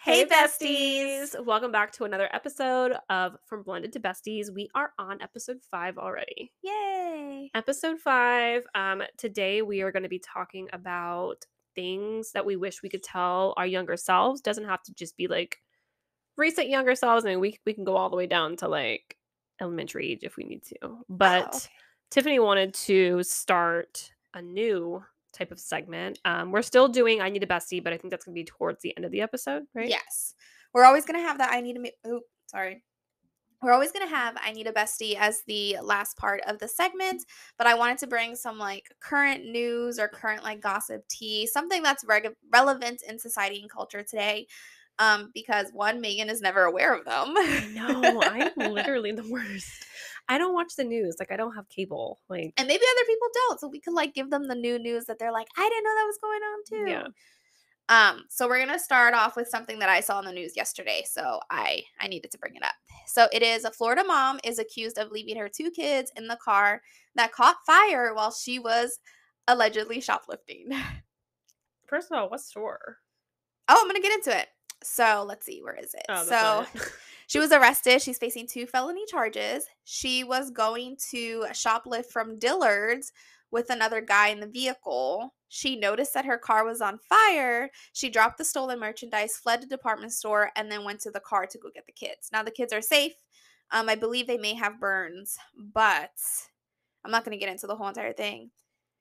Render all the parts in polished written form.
Hey, Hey, besties! besties! Welcome back to another episode of From Blended to Besties. We are on episode 5 already. Yay! Episode 5. Today we are going to be talking about things that we wish we could tell our younger selves. Doesn't have to just be like recent younger selves. I mean, we can go all the way down to like elementary age if we need to. Oh, But okay. Tiffany wanted to start a new type of segment. We're still doing I Need a Bestie, but I think that's going to be towards the end of the episode, right? Yes. We're always going to have that sorry. We're always going to have I Need a Bestie as the last part of the segment, but I wanted to bring some like current news or current like gossip tea, something that's relevant in society and culture today. Because one, Megan is never aware of them. I know. I'm literally the worst. I don't watch the news. Like, I don't have cable. Like, And maybe other people don't, so we could like give them the new news that they're like, I didn't know that was going on yeah. too. So we're gonna start off with something that I saw in the news yesterday, so I needed to bring it up. So it is a Florida mom is accused of leaving her 2 kids in the car that caught fire while she was allegedly shoplifting. First of all, what store? Oh, I'm gonna get into it. So let's see, where is it? Oh, that's So not it. she was arrested. She's facing 2 felony charges. She was going to shoplift from Dillard's with another guy in the vehicle. She noticed that her car was on fire. She dropped the stolen merchandise, fled the department store, and then went to the car to go get the kids. Now the kids are safe. I believe they may have burns, but I'm not going to get into the whole entire thing.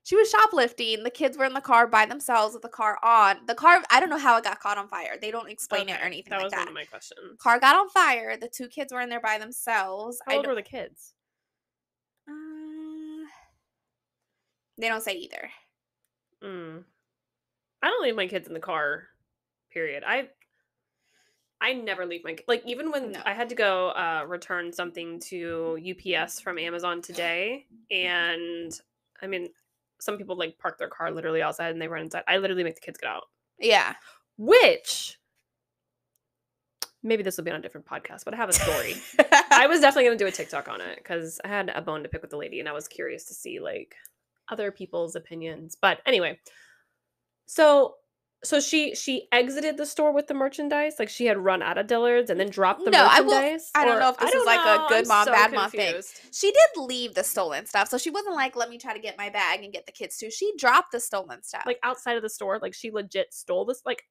She was shoplifting. The kids were in the car by themselves with the car on. The car, I don't know how it got caught on fire. They don't explain it or anything That like was one that. of my questions. Car got on fire. The 2 kids were in there by themselves. How old were the kids? Uh, they don't say either. Mm. I don't leave my kids in the car. Period. I never leave my like even when No. I had to go return something to UPS from Amazon today, and I mean, some people like park their car literally outside and they run inside. I literally make the kids get out. Yeah. Which maybe this will be on a different podcast, but I have a story. I was definitely going to do a TikTok on it because I had a bone to pick with the lady and I was curious to see like other people's opinions. But anyway, so she exited the store with the merchandise, like she had run out of Dillard's and then dropped the No, merchandise. I don't Or know if I this is don't like a know. I'm good mom, so bad mom thing. confused. She did leave the stolen stuff. So she wasn't like, let me try to get my bag and get the kids too. She dropped the stolen stuff. Like outside of the store, like she legit stole this, like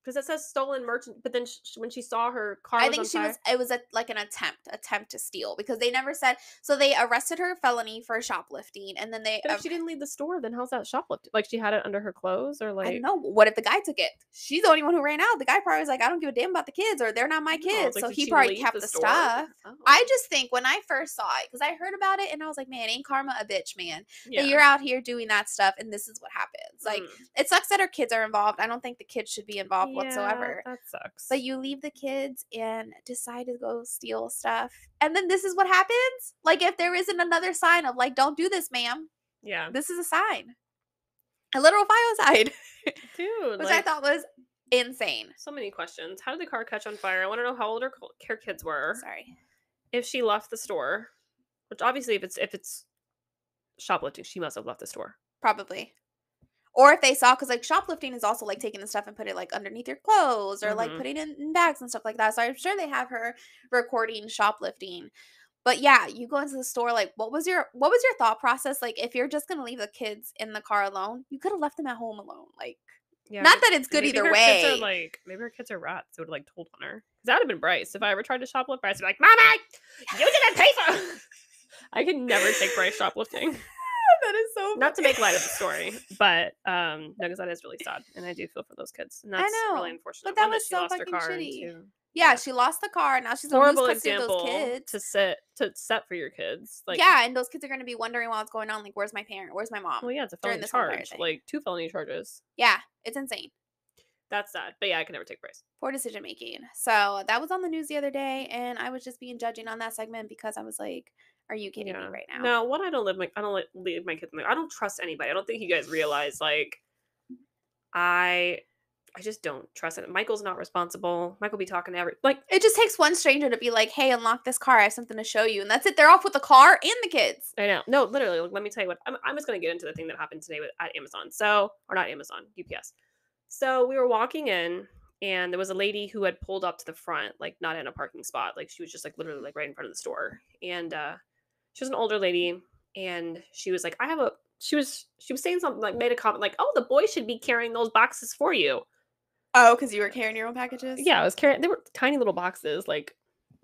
because it says stolen merchant. But then when she saw her car, I was think on fire. it was like an attempt to steal because they never said, so they arrested her felony for shoplifting and then they, But if she didn't leave the store, then how's that shoplifting? Like she had it under her clothes, or I don't like know, what if the guy took it? She's the only one who ran out. The guy probably was like, I don't give a damn about the kids or they're not my no, kids. like So did he she probably leave kept the the store? stuff. Oh. I just think when I first saw it, because I heard about it and I was like, man, ain't karma a bitch, man? Yeah. That you're out here doing that stuff and this is what happens. Like, it sucks that our kids are involved. I don't think the kids should be involved whatsoever. That sucks. But you leave the kids and decide to go steal stuff. And then this is what happens? Like, if there isn't another sign of, like, don't do this, ma'am. Yeah. This is a sign. A literal fire sign. Dude, Which like, I thought was insane. so many questions. How did the car catch on fire? I want to know how old her kids were. Sorry. If she left the store, which obviously if it's shoplifting, she must have left the store. Probably. Or if they saw, because like shoplifting is also like taking the stuff and put it like underneath your clothes or like putting it in bags and stuff like that. So I'm sure they have her recording shoplifting. But yeah, you go into the store, like what was your thought process? Like if you're just gonna leave the kids in the car alone, you could have left them at home alone. Like Yeah, not that it's good maybe either her way. Kids are like, maybe her kids are rats. They would have like told on her. That would have been Bryce. If I ever tried to shoplift, Bryce would be like, Mama, you didn't pay for. I can never take Bryce shoplifting. That is so funny. Not to make light of the story, but no, because that is really sad, and I do feel for those kids. And that's really unfortunate. But that One, was she so lost her fucking car, shitty. and two, Yeah, she lost the car. Now she's gonna horrible lose custody of example those kids. to set for your kids. Like, yeah, and those kids are gonna be wondering what's going on. Like, where's my parent? Where's my mom? well, yeah, it's a during felony this entire charge, thing. like 2 felony charges. Yeah, it's insane. That's sad, but yeah, I can never take Bryce. Poor decision making. So that was on the news the other day, and I was just being judging on that segment because I was like, "Are you kidding me right now?" No, I don't leave my kids. I don't trust anybody. I don't think you guys realize like I just don't trust it. Michael's not responsible. Michael be talking to It just takes one stranger to be like, "Hey, unlock this car. I have something to show you," and that's it. They're off with the car and the kids. I know. No, literally. Let me tell you what. I'm just gonna get into the thing that happened today at Amazon. So, or not Amazon, UPS. So we were walking in, and there was a lady who had pulled up to the front, like not in a parking spot, like she was just like literally like right in front of the store, and she was an older lady, and she was like, I have a she was saying something, like made a comment like, oh, the boy should be carrying those boxes for you. Oh, because you were carrying your own packages? Yeah, I was carrying, they were tiny little boxes, like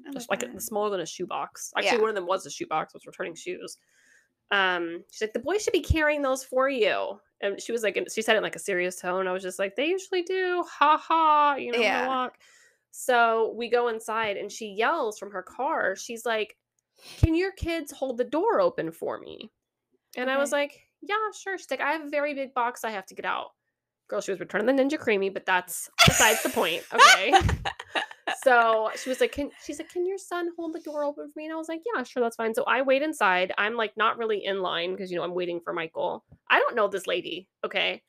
I love just like that. smaller than a shoebox. Actually, Yeah. one of them was a shoebox, was returning shoes. She's like, the boy should be carrying those for you. And she was like, and she said it in like a serious tone. I was just like, they usually do. Ha ha. You know, when I Yeah. walk. So we go inside and she yells from her car. She's like, can your kids hold the door open for me? And I was Okay. like, yeah, sure. She's like, I have a very big box I have to get out. Girl, she was returning the Ninja Creamy, but that's besides the point. Okay. So she was like, she's like, can your son hold the door open for me? And I was like, yeah, sure, that's fine. So I wait inside. I'm like not really in line because I'm waiting for Michael. I don't know this lady. Okay.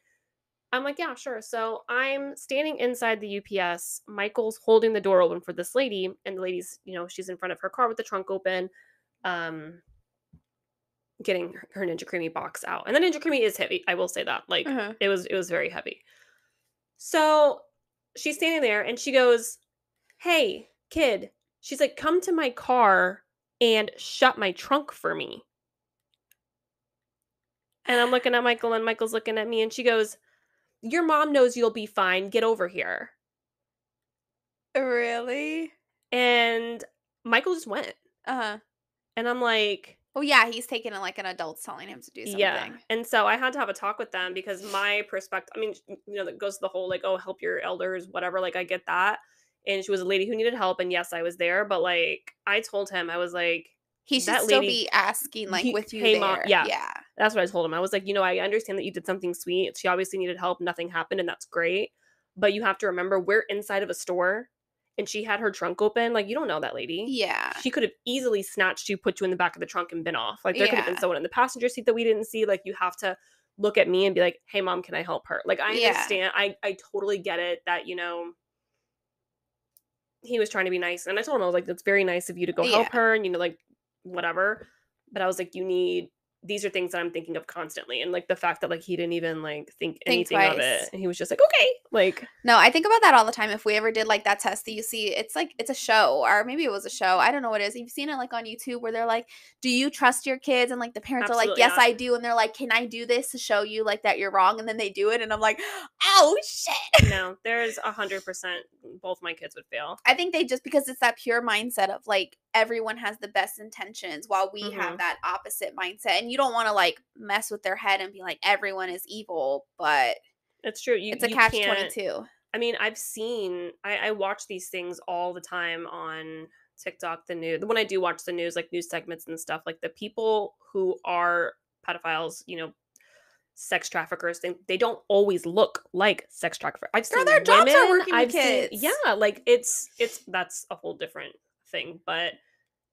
I'm like, yeah, sure. So I'm standing inside the UPS. Michael's holding the door open for this lady, and the lady's, she's in front of her car with the trunk open, um, getting her Ninja Creamy box out. And the Ninja Creamy is heavy. I will say that. Like Uh-huh. it was very heavy. So she's standing there and she goes, hey, kid, she's like, come to my car and shut my trunk for me. And I'm looking at Michael and Michael's looking at me and she goes, your mom knows you'll be fine. Get over here. Really? And Michael just went. Uh-huh. And I'm like, Well, yeah, he's taking it like an adult's telling him to do yeah. something. And so I had to have a talk with them because my perspective, I mean, that goes to the whole like, oh, help your elders, whatever. Like, I get that. And she was a lady who needed help. And yes, I was there. But like, I told him, I was like, He should that still lady, be asking, like, with you hey, mom. there. Yeah. Yeah. That's what I told him. I was like, I understand that you did something sweet. She obviously needed help. Nothing happened. And that's great. But you have to remember, we're inside of a store and she had her trunk open. Like, you don't know that lady. Yeah. She could have easily snatched you, put you in the back of the trunk and been off. Like, there could have been Yeah. someone in the passenger seat that we didn't see. Like, you have to look at me and be like, hey, mom, can I help her? Like, I Yeah. understand. I totally get it that, he was trying to be nice. And I told him, I was like, that's very nice of you to go help Yeah. her. And, like, whatever. But I was like, these are things that I'm thinking of constantly. And like the fact that like he didn't even like think anything of it. twice. And he was just like, okay. Like, No, I think about that all the time. If we ever did like that test that you see, it's like it's a show, or maybe it was a show. I don't know what it is. You've seen it like on YouTube where they're like, "Do you trust your kids?" And like the parents are like, absolutely "Yes, not. I do." And they're like, "Can I do this to show you like that you're wrong?" And then they do it, and I'm like, "Oh shit!" No, there's 100%. Both my kids would fail. I think they just because it's that pure mindset of like everyone has the best intentions, while we Mm-hmm. have that opposite mindset, and you don't want to like mess with their head and be like everyone is evil, but It's true. it's a You catch can't. 22. I mean, I watch these things all the time on TikTok, the news. When I do watch the news, like news segments and stuff, like the people who are pedophiles, sex traffickers, they don't always look like sex traffickers. I've Girl, seen their jobs are women, working with I've seen, kids. yeah, like it's that's a whole different thing. But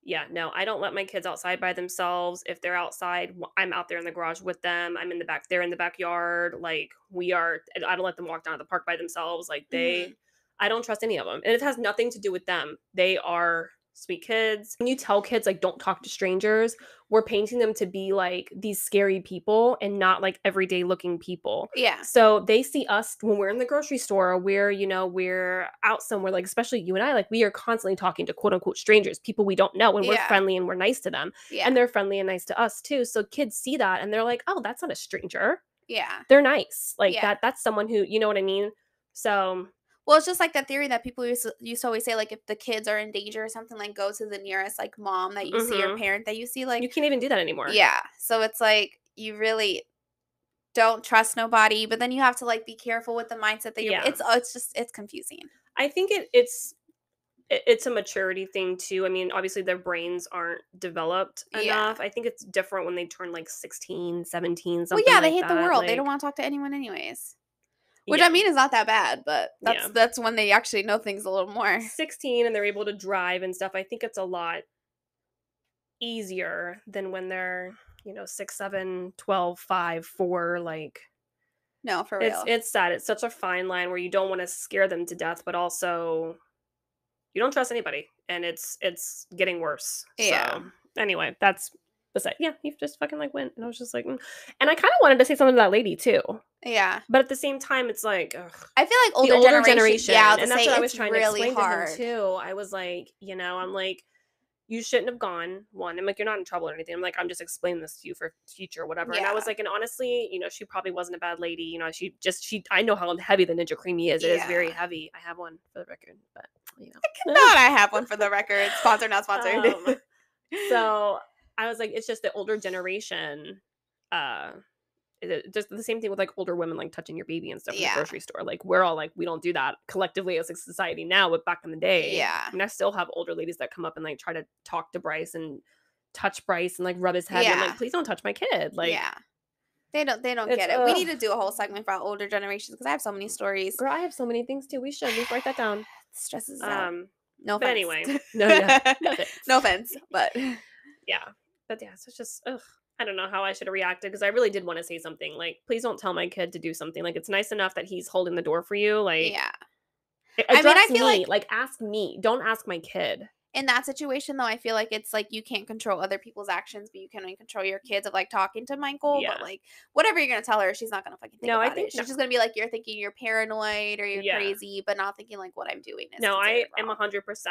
yeah, no, I don't let my kids outside by themselves. If they're outside, I'm out there in the garage with them. I'm in the back, they're in the backyard. Like I don't let them walk down to the park by themselves. Like Mhm. I don't trust any of them. And it has nothing to do with them. They are sweet kids. When you tell kids like don't talk to strangers, we're painting them to be like these scary people and not like everyday looking people. Yeah. So they see us when we're in the grocery store, we're out somewhere, like especially you and I, like we are constantly talking to quote unquote strangers, people we don't know, and we're Yeah. friendly and we're nice to them. Yeah. And they're friendly and nice to us too. So kids see that and they're like, oh, that's not a stranger. Yeah. They're nice. Like Yeah. that's someone who, you know what I mean? So Well, it's just like that theory that people used to always say, like, if the kids are in danger or something, like, go to the nearest, like, mom that you see or mhm. parent that you see, You like, can't even do that anymore. yeah. So it's like you really don't trust nobody, but then you have to like be careful with the mindset that you're. Yeah. It's confusing. I think it's a maturity thing too. I mean, obviously their brains aren't developed Yeah. enough. I think it's different when they turn like 16, 17, Well, something yeah, they like hate the that. world. They Like, don't want to talk to anyone anyways. Which I yeah. mean is not that bad, but Yeah. that's when they actually know things a little more. 16 and they're able to drive and stuff. I think it's a lot easier than when they're, 6, 7, 12, 5, 4. Like, No, for it's real. it's sad. It's such a fine line where you don't want to scare them to death, but also you don't trust anybody, and it's getting worse. Yeah. So anyway, that's beside. Yeah, he just fucking like went, and I was just like, and I kind of wanted to say something to that lady too. Yeah. But at the same time, it's like, ugh, I feel like the older older generation, yeah, I was and gonna that's say what I was it's trying to really explain to him hard. too. I was like, I'm like, you shouldn't have gone. One, I'm like, you're not in trouble or anything. I'm like, I'm just explaining this to you for future or whatever. And I was Yeah. like, and honestly, she probably wasn't a bad lady. I know how heavy the Ninja Creamy is. It is very Yeah. heavy. I have one for the record, but Not I have one for the record. Sponsored, not sponsored. So I was like, it's just the older generation. Just the same thing with like older women like touching your baby and stuff in the Yeah. grocery store. Like we're all like, we don't do that collectively as a society now, but back in the day, Yeah. I mean, I still have older ladies that come up and like try to talk to Bryce and touch Bryce and like rub his head. And I'm Yeah. like, please don't touch my kid. Like, Yeah. They don't it's get it. We need to do a whole segment for our older generations because I have so many stories. girl, I have so many things too. We should write that down. It stresses us out. No But offense. anyway, nothing. No offense, but yeah. But yeah, so it's just I don't know how I should have reacted because I really did want to say something like, please don't tell my kid to do something. Like it's nice enough that he's holding the door for you. Like yeah. address I feel me. like Like ask me. Don't ask my kid. in that situation though, I feel like it's like you can't control other people's actions, but you can only control your kids of like talking to Michael. Yeah. But like whatever you're gonna tell her, she's not gonna fucking think No, I about think it. She's just gonna be like, you're thinking you're paranoid or you're Yeah. crazy, but not thinking like what I'm doing is No, I considered am wrong. 100%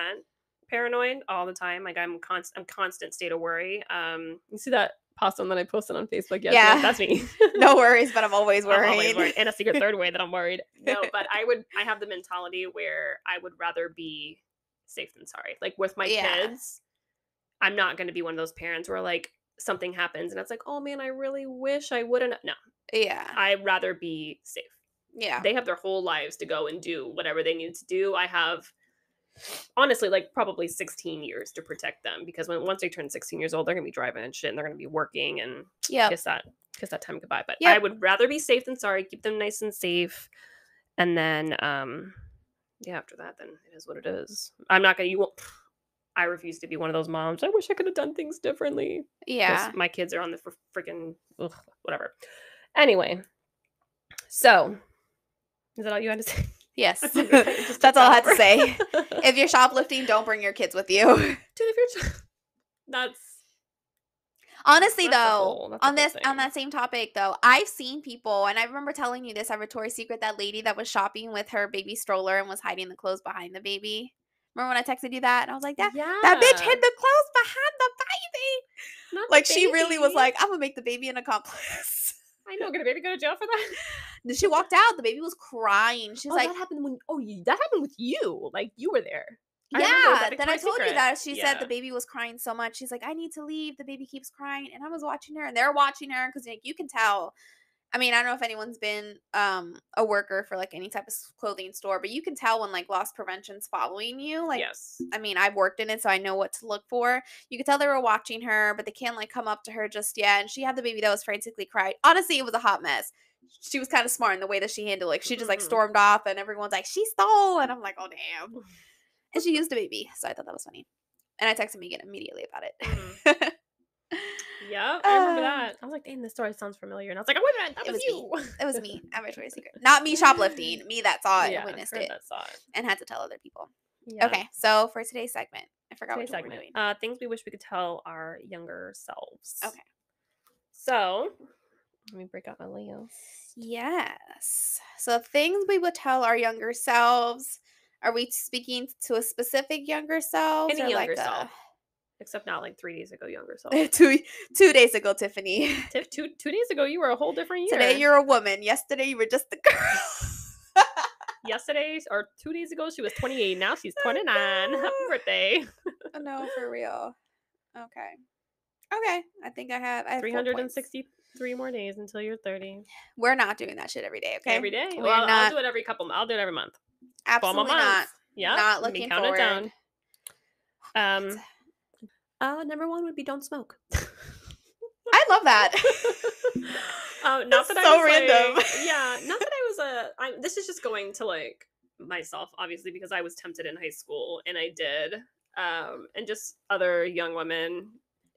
paranoid all the time. Like I'm constant state of worry. You see that possum that I posted on Facebook yesterday? Yeah. That's me. No worries, but I'm always worried. I'm always worried. And a secret third way that I'm worried. No, but I have the mentality where I would rather be safe than sorry. Like with my kids, I'm not going to be one of those parents where like something happens and it's like, oh man, I really wish I wouldn't. No. Yeah. I'd rather be safe. Yeah. They have their whole lives to go and do whatever they need to do. I have honestly like probably 16 years to protect them because once they turn 16 years old, they're gonna be driving and shit and they're gonna be working and kiss that time goodbye. But I would rather be safe than sorry. Keep them nice and safe, and then after that, then it is what it is. I'm not gonna. You won't. I refuse to be one of those moms. I wish I could have done things differently. Yeah. My kids are on the freaking whatever. Anyway, so is that all you had to say? Yes. That's all I had to say. If you're shoplifting, don't bring your kids with you. Dude, if you're that's honestly that's though, on that same topic though, I've seen people, and I remember telling you this at Victoria's Secret, that lady that was shopping with her baby stroller and was hiding the clothes behind the baby. Remember when I texted you that? And I was like, that bitch hid the clothes behind the baby. Not like the she really baby. was like, I'm gonna make the baby an accomplice. I know, get a baby go to jail for that. Then she walked out. The baby was crying. She's like, that happened that happened with you. Like you were there. Yeah. Then I told you that. She said the baby was crying so much. She's like, I need to leave. The baby keeps crying. And I was watching her and they're watching her because like, you can tell. I mean, I don't know if anyone's been a worker for like any type of clothing store, but you can tell when like loss prevention's following you. Like, yes. I mean, I've worked in it, so I know what to look for. You could tell they were watching her, but they can't like come up to her just yet. And she had the baby that was frantically crying. Honestly, it was a hot mess. She was kind of smart in the way that she handled it. Like, she just like stormed off, and everyone's like, she stole, and I'm like, oh damn. And she used a baby, so I thought that was funny. And I texted Megan immediately about it. Yeah, I remember that. I was like, dang, this story sounds familiar. And I was like, oh, wait a minute, that was you. It was me at Victoria's Secret. Not me shoplifting. Me that saw it and witnessed it. That saw it. And had to tell other people. Yeah. Okay, so for today's segment, I forgot what we're doing. Things we wish we could tell our younger selves. Okay. So, let me break out my Leos. Yes. So things we would tell our younger selves. Are we speaking to a specific younger self? Any younger self. Except not like 3 days ago, younger self. 2 days ago, Tiffany. Two days ago, you were a whole different year. Today, you're a woman. Yesterday, you were just a girl. Yesterday, or 2 days ago, she was 28. Now she's 29. Happy birthday. No, for real. Okay. I think I have 363 more days until you're 30. We're not doing that shit every day, okay? Every day? Well, I'll do it every I'll do it every month. Absolutely not. Yeah. Not looking forward. It down. Number one would be don't smoke. I love that. Not that so random. Not that I was this is just going to like myself, obviously, because I was tempted in high school and I did. And just other young women.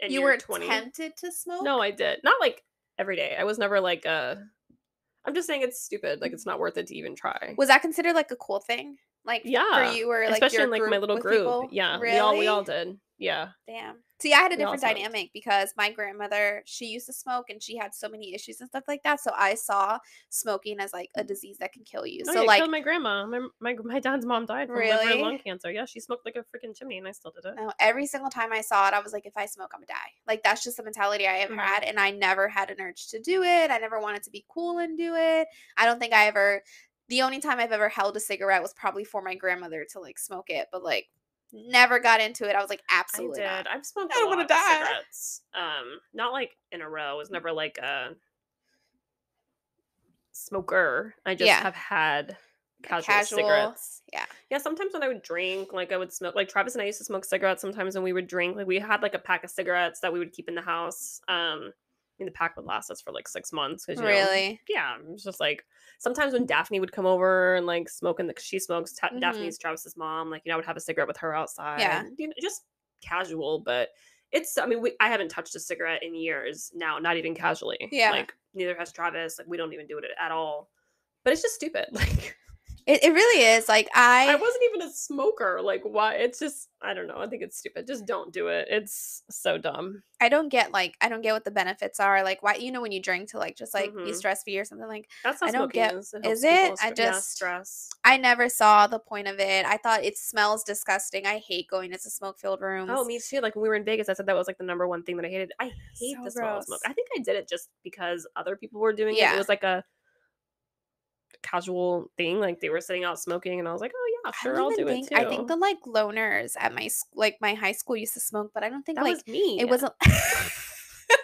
You were 20. Tempted to smoke? No, I did. Not like every day. I was never like I'm just saying it's stupid. Like it's not worth it to even try. Was that considered like a cool thing? Like for you or like especially your in like group my little with group. People? Yeah, really? we all did. Yeah, Damn. See, I had a we all different smoked. dynamic because my grandmother, she used to smoke and she had so many issues and stuff like that. So I saw smoking as like a disease that can kill you. Oh So yeah, it killed like, my grandma. My dad's mom died from liver and lung really? cancer. Yeah, she smoked like a freaking chimney, and I still did it. No, every single time I saw it, I was like, if I smoke, I'm gonna die. Like that's just the mentality I have Mhm. had, and I never had an urge to do it. I never wanted to be cool and do it. I don't think I ever. The only time I've ever held a cigarette was probably for my grandmother to like smoke it, but like never got into it. I was like, I absolutely not. did. I've smoked I a don't want to lot of die. cigarettes. Not like in a row. I was never like a smoker. I just Yeah, have had like casual casual. cigarettes. Yeah. Yeah, sometimes when I would drink, like I would smoke. Like Travis and I used to smoke cigarettes sometimes when we would drink. Like we had like a pack of cigarettes that we would keep in the house. I mean, the pack would last us for like 6 months because Really. yeah, it's just like sometimes when Daphne would come over and like smoke, and she smokes. Mhm. Daphne's Travis's mom. Like I would have a cigarette with her outside. Yeah. Just casual, but it's. I mean, I haven't touched a cigarette in years now. Not even casually. Yeah. Like neither has Travis. Like we don't even do it at all. But it's just stupid. Like It really is. Like I I wasn't even a smoker. Like, why? It's just, I don't know. I think it's stupid. Just don't do it. It's so dumb. I don't get like I don't get what the benefits are. Like why when you drink to like just like be Hmm. stress free or something like That's how I don't smoking get is. It is helps it? people, yeah, I stress. I never saw the point of it. I thought it smells disgusting. I hate going into smoke filled Oh, rooms. me too. Like when we were in Vegas, I said that was like the number one thing that I hated. I hate So the smell of smoke. gross. I think I did it just because other people were doing it. It Yeah. was like a casual thing. Like they were sitting out smoking, and I was like, oh yeah, I don't sure, I'll even do it think I think too. the like loners at like my high school used to smoke, but I don't think That like was me. it wasn't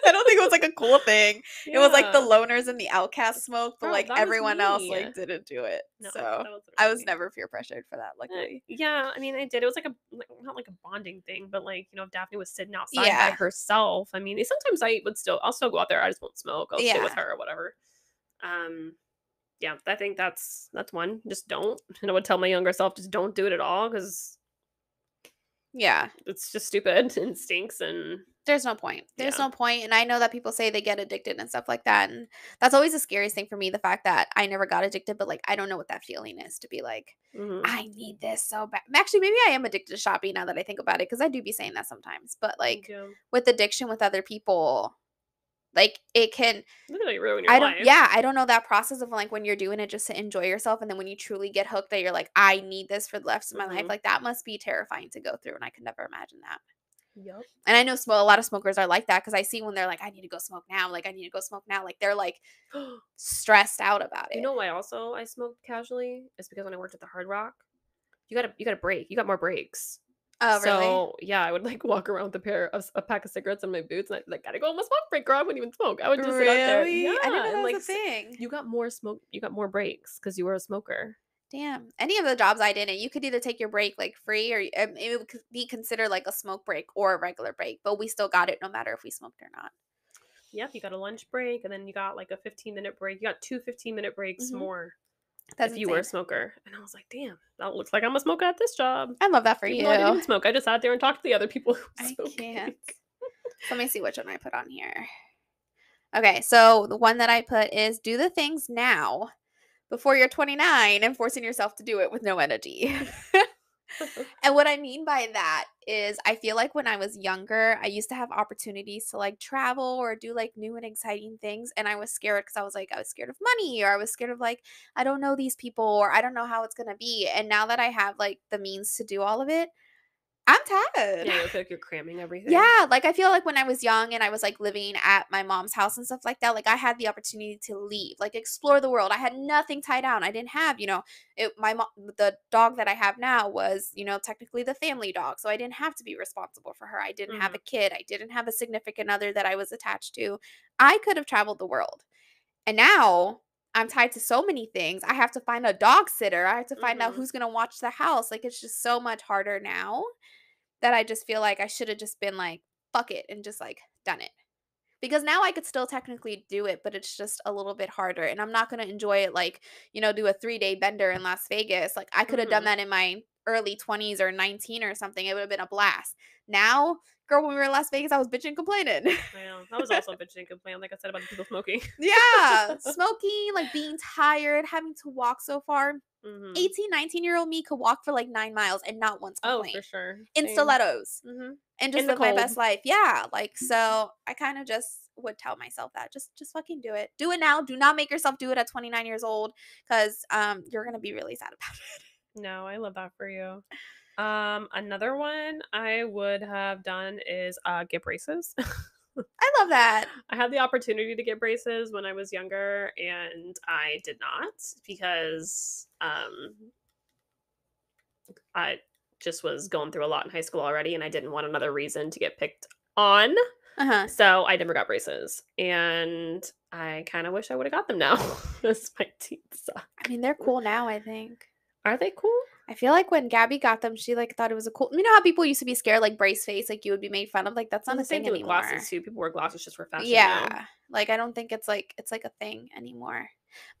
I don't think it was like a cool thing. It was like the Yeah. loners and the outcast smoke, but Bro, like that was everyone else me. like didn't do it. No, So that was I literally was me. never peer pressured for that, luckily. Yeah, I mean, I did. It was like not like a bonding thing, but like if Daphne was sitting outside by Yeah. herself, I mean, sometimes I'll still go out there. I just won't smoke. I'll sit with Yeah. her or whatever. Um, yeah, I think that's one. Just don't. And I would tell my younger self, just don't do it at all because Yeah. it's just stupid and stinks. And There's no point. There's yeah, no point, and I know that people say they get addicted and stuff like that, and that's always the scariest thing for me, the fact that I never got addicted, but, like, I don't know what that feeling is to be like, hmm, "I need this so bad." Actually, maybe I am addicted to shopping now that I think about it, because I do be saying that sometimes, but, me like, too. with addiction with other people, like, it can Literally ruin your life. I don't know that process of, like, when you're doing it just to enjoy yourself, and then when you truly get hooked that you're like, "I need this for the rest of my life," Hmm. like, that must be terrifying to go through, and I could never imagine that. Yep. And I know a lot of smokers are like that because I see when they're like, "I need to go smoke now," like, "I need to go smoke now," like, they're, like, stressed out about You it. know why also I smoked casually? Is because when I worked at the Hard Rock, you got a break. You got more breaks. Oh, really? So yeah, I would like walk around with a pack of cigarettes in my boots, and I like gotta go on my smoke break, girl. I wouldn't even smoke. I would just sit out there. Yeah, Really? I didn't know and that like was a thing. you got more smoke. You got more breaks because you were a smoker. Damn. Any of the jobs I did, and you could either take your break, like, free or it would be considered like a smoke break or a regular break, but we still got it no matter if we smoked or not. Yep, you got a lunch break, and then you got like a 15-minute break. You got two 15-minute breaks Mhm. more That's if you were a insane. smoker. And I was like, damn, that looks like I'm a smoker at this job. I love that for Even though I didn't you. even smoke, I just sat there and talked to the other people who were I smoking. can't. Let me see which one I put on here. Okay, so the one that I put is do the things now before you're 29 and forcing yourself to do it with no energy. And what I mean by that is I feel like when I was younger, I used to have opportunities to like travel or do like new and exciting things. And I was scared because I was scared of money or I was scared of like, I don't know these people or I don't know how it's going to be. And now that I have like the means to do all of it, I'm tired. Yeah, you feel like you're cramming everything. Yeah, like, I feel like when I was young and I was, like, living at my mom's house and stuff like that, like, I had the opportunity to leave, like, explore the world. I had nothing tied down. I didn't have, the dog that I have now was, technically the family dog, so I didn't have to be responsible for her. I didn't have Hmm. a kid. I didn't have a significant other that I was attached to. I could have traveled the world. And now I'm tied to so many things. I have to find a dog sitter. I have to find out Hmm. who's gonna watch the house. Like, it's just so much harder now that I just feel like I should have just been like, fuck it, and just like done it. Because now I could still technically do it, but it's just a little bit harder. And I'm not going to enjoy it like, do a 3-day bender in Las Vegas. Like, I could have done Hmm. that in my early 20s or 19 or something. It would have been a blast. Now, girl, when we were in Las Vegas, I was bitching complaining. Yeah, I was also bitching and complaining, like I said about the people smoking. Yeah. Smoking, like being tired, having to walk so far. Mhm. 18, 19-year-old me could walk for like 9 miles and not once Oh, complain for sure. in Same. stilettos Mhm. and just In the live my cold. best life. Yeah, like, so I kind of just would tell myself that just fucking do it. Do it now. Do not make yourself do it at 29 years old cuz you're going to be really sad about it. No, I love that for you. Another one I would have done is get braces. I love that. I had the opportunity to get braces when I was younger, and I did not because I just was going through a lot in high school already, and I didn't want another reason to get picked on. Uh-huh. So I never got braces, and I kind of wish I would have got them now. Because my teeth suck. I mean, they're cool now, I think. Are they cool? I feel like when Gabby got them, she like thought it was a cool. You know how people used to be scared like brace face, like you would be made fun of, like that's It's not the a same thing thing with anymore. glasses too. People wear glasses just for fashion now. Yeah. Like I don't think it's like a thing anymore.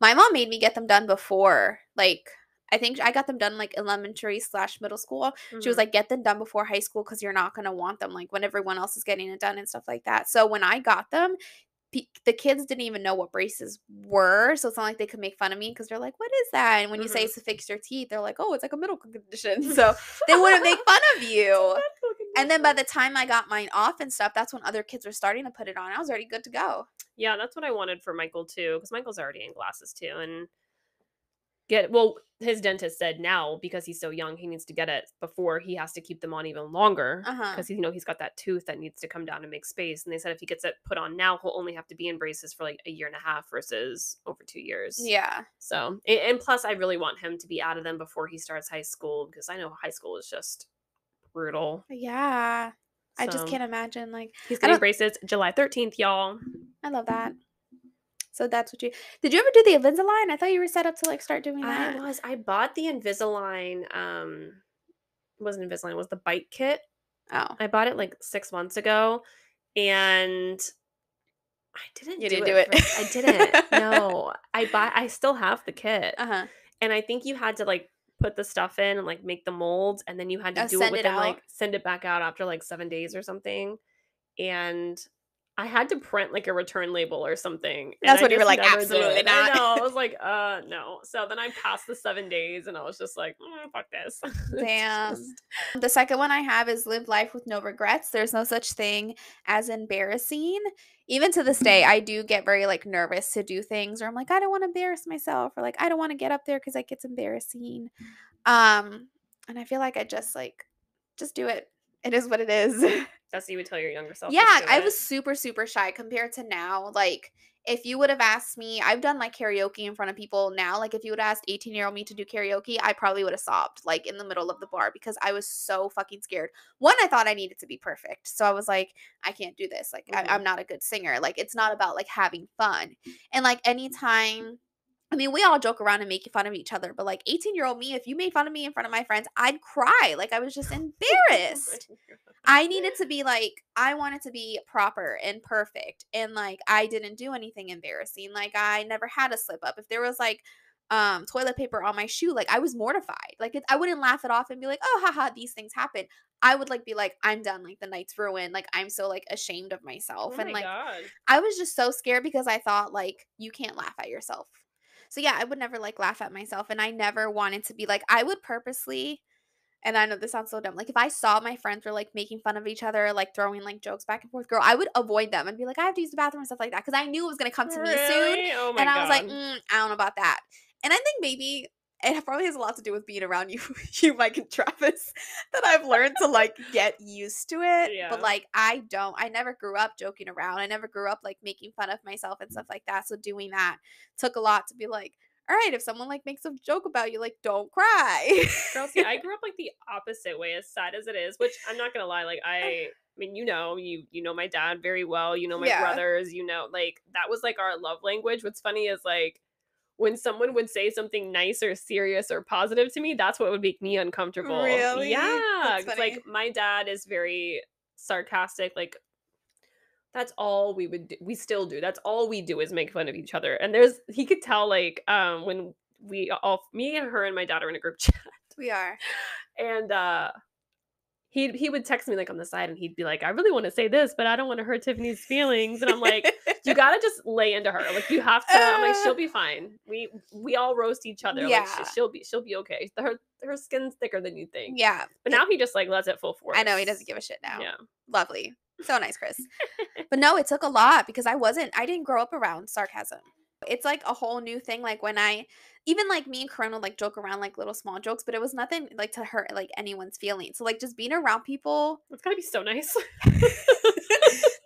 My mom made me get them done before. Like I think I got them done like elementary slash middle school. She was Hmm. like, get them done before high school because you're not gonna want them like when everyone else is getting it done and stuff like that. So when I got them, the kids didn't even know what braces were, so it's not like they could make fun of me because they're like, "What is that?" And when you say Hmm. it's to fix your teeth, they're like, "Oh, it's like a medical condition." So they wouldn't make fun of you. And then by the time I got mine off and stuff, that's when other kids were starting to put it on. I was already good to go. Yeah, that's what I wanted for Michael too, because Michael's already in glasses too, and his dentist said now because he's so young, he needs to get it before he has to keep them on even longer Uh huh. because he's got that tooth that needs to come down and make space. And they said if he gets it put on now, he'll only have to be in braces for like a year and a half versus over 2 years. Yeah. So, and plus, I really want him to be out of them before he starts high school because I know high school is just brutal. Yeah. I just So can't imagine. Like, he's I getting don't. braces July 13th, y'all. I love that. So that's what you did. You ever do the Invisalign? I thought you were set up to like start doing that. I bought the Invisalign. It wasn't Invisalign, it was the Bite Kit. Oh, I bought it like 6 months ago, and I didn't you do didn't do it it. for. I didn't. No, I still have the kit, Uh huh. and I think you had to like put the stuff in and like make the molds, and then you had to do it Send it within out. like send it back out after like 7 days or something. And I had to print like a return label or something, and That's I when you were just like, never absolutely did. I not. know. I was like, no. So then I passed the 7 days, and I was just like, fuck this. It's Damn. just The second one I have is live life with no regrets. There's no such thing as embarrassing. Even to this day, I do get very like nervous to do things or I'm like, I don't want to embarrass myself or like I don't want to get up there because like it's embarrassing. And I feel like I just do it. It is what it is. that's what you would tell your younger self. Yeah, Just do I it. was super, super shy compared to now. Like, if you would have asked me, I've done like karaoke in front of people now. Like, if you would have asked 18-year-old me to do karaoke, I probably would have sobbed like in the middle of the bar because I was so fucking scared. One, I thought I needed to be perfect. So I was like, I can't do this. Like, Hmm. I'm not a good singer. Like, it's not about like having fun. And like, anytime. I mean, we all joke around and make fun of each other, but like 18-year-old me, if you made fun of me in front of my friends, I'd cry. Like, I was just embarrassed. I needed to be like, I wanted to be proper and perfect. And like, I didn't do anything embarrassing. Like, I never had a slip up. If there was like, toilet paper on my shoe, like I was mortified. Like, I wouldn't laugh it off and be like, oh, haha, these things happen. I would like be like, I'm done. Like, the night's ruined. Like, I'm so like ashamed of myself. Oh And my like, god. I was just so scared because I thought like, you can't laugh at yourself. So yeah, I would never like laugh at myself. And I never wanted to be like, I would purposely and I know this sounds so dumb. Like if I saw my friends were like making fun of each other, like throwing like jokes back and forth, girl, I would avoid them and be like, I have to use the bathroom and stuff like that because I knew it was gonna come to me soon, Really? Oh my and I was like, god. I don't know about that. And I think maybe it probably has a lot to do with being around you, you, Mike, and Travis, that I've learned to like get used to it. But Yeah. like I don't, I never grew up joking around. I never grew up like making fun of myself and stuff like that. So doing that took a lot to be like, all right, if someone like makes a joke about you, like don't cry. Girl, see, I grew up like the opposite way, as sad as it is, which I'm not gonna lie, like I mean, you know my dad very well, you know my Yeah. brothers, like that was like our love language. What's funny is like when someone would say something nice or serious or positive to me, that's what would make me uncomfortable. Really? Yeah. That's It's like funny. my dad is very sarcastic, like that's all we would do. We still do. That's all we do is make fun of each other. And he could tell like when me and her and my dad are in a group chat We are. and he would text me, like, on the side, and he'd be like, "I really wanna say this, but I don't wanna hurt Tiffany's feelings," and I'm like, "You gotta just lay into her, like, you have to." I'm like, Uh, "She'll be fine. We all roast each other, like, yeah. she'll be okay. Her skin's thicker than you think." Yeah. But now he just, like, lets it full I know he doesn't force. give a shit now. Yeah. Lovely. So nice, Chris. But no, it took a lot because I didn't grow up around sarcasm. It's like a whole new thing. Like when I, even like me and Corinne would like joke around like little small jokes, but it was nothing like to hurt like anyone's feelings. So like just being around people, It's gotta be so nice.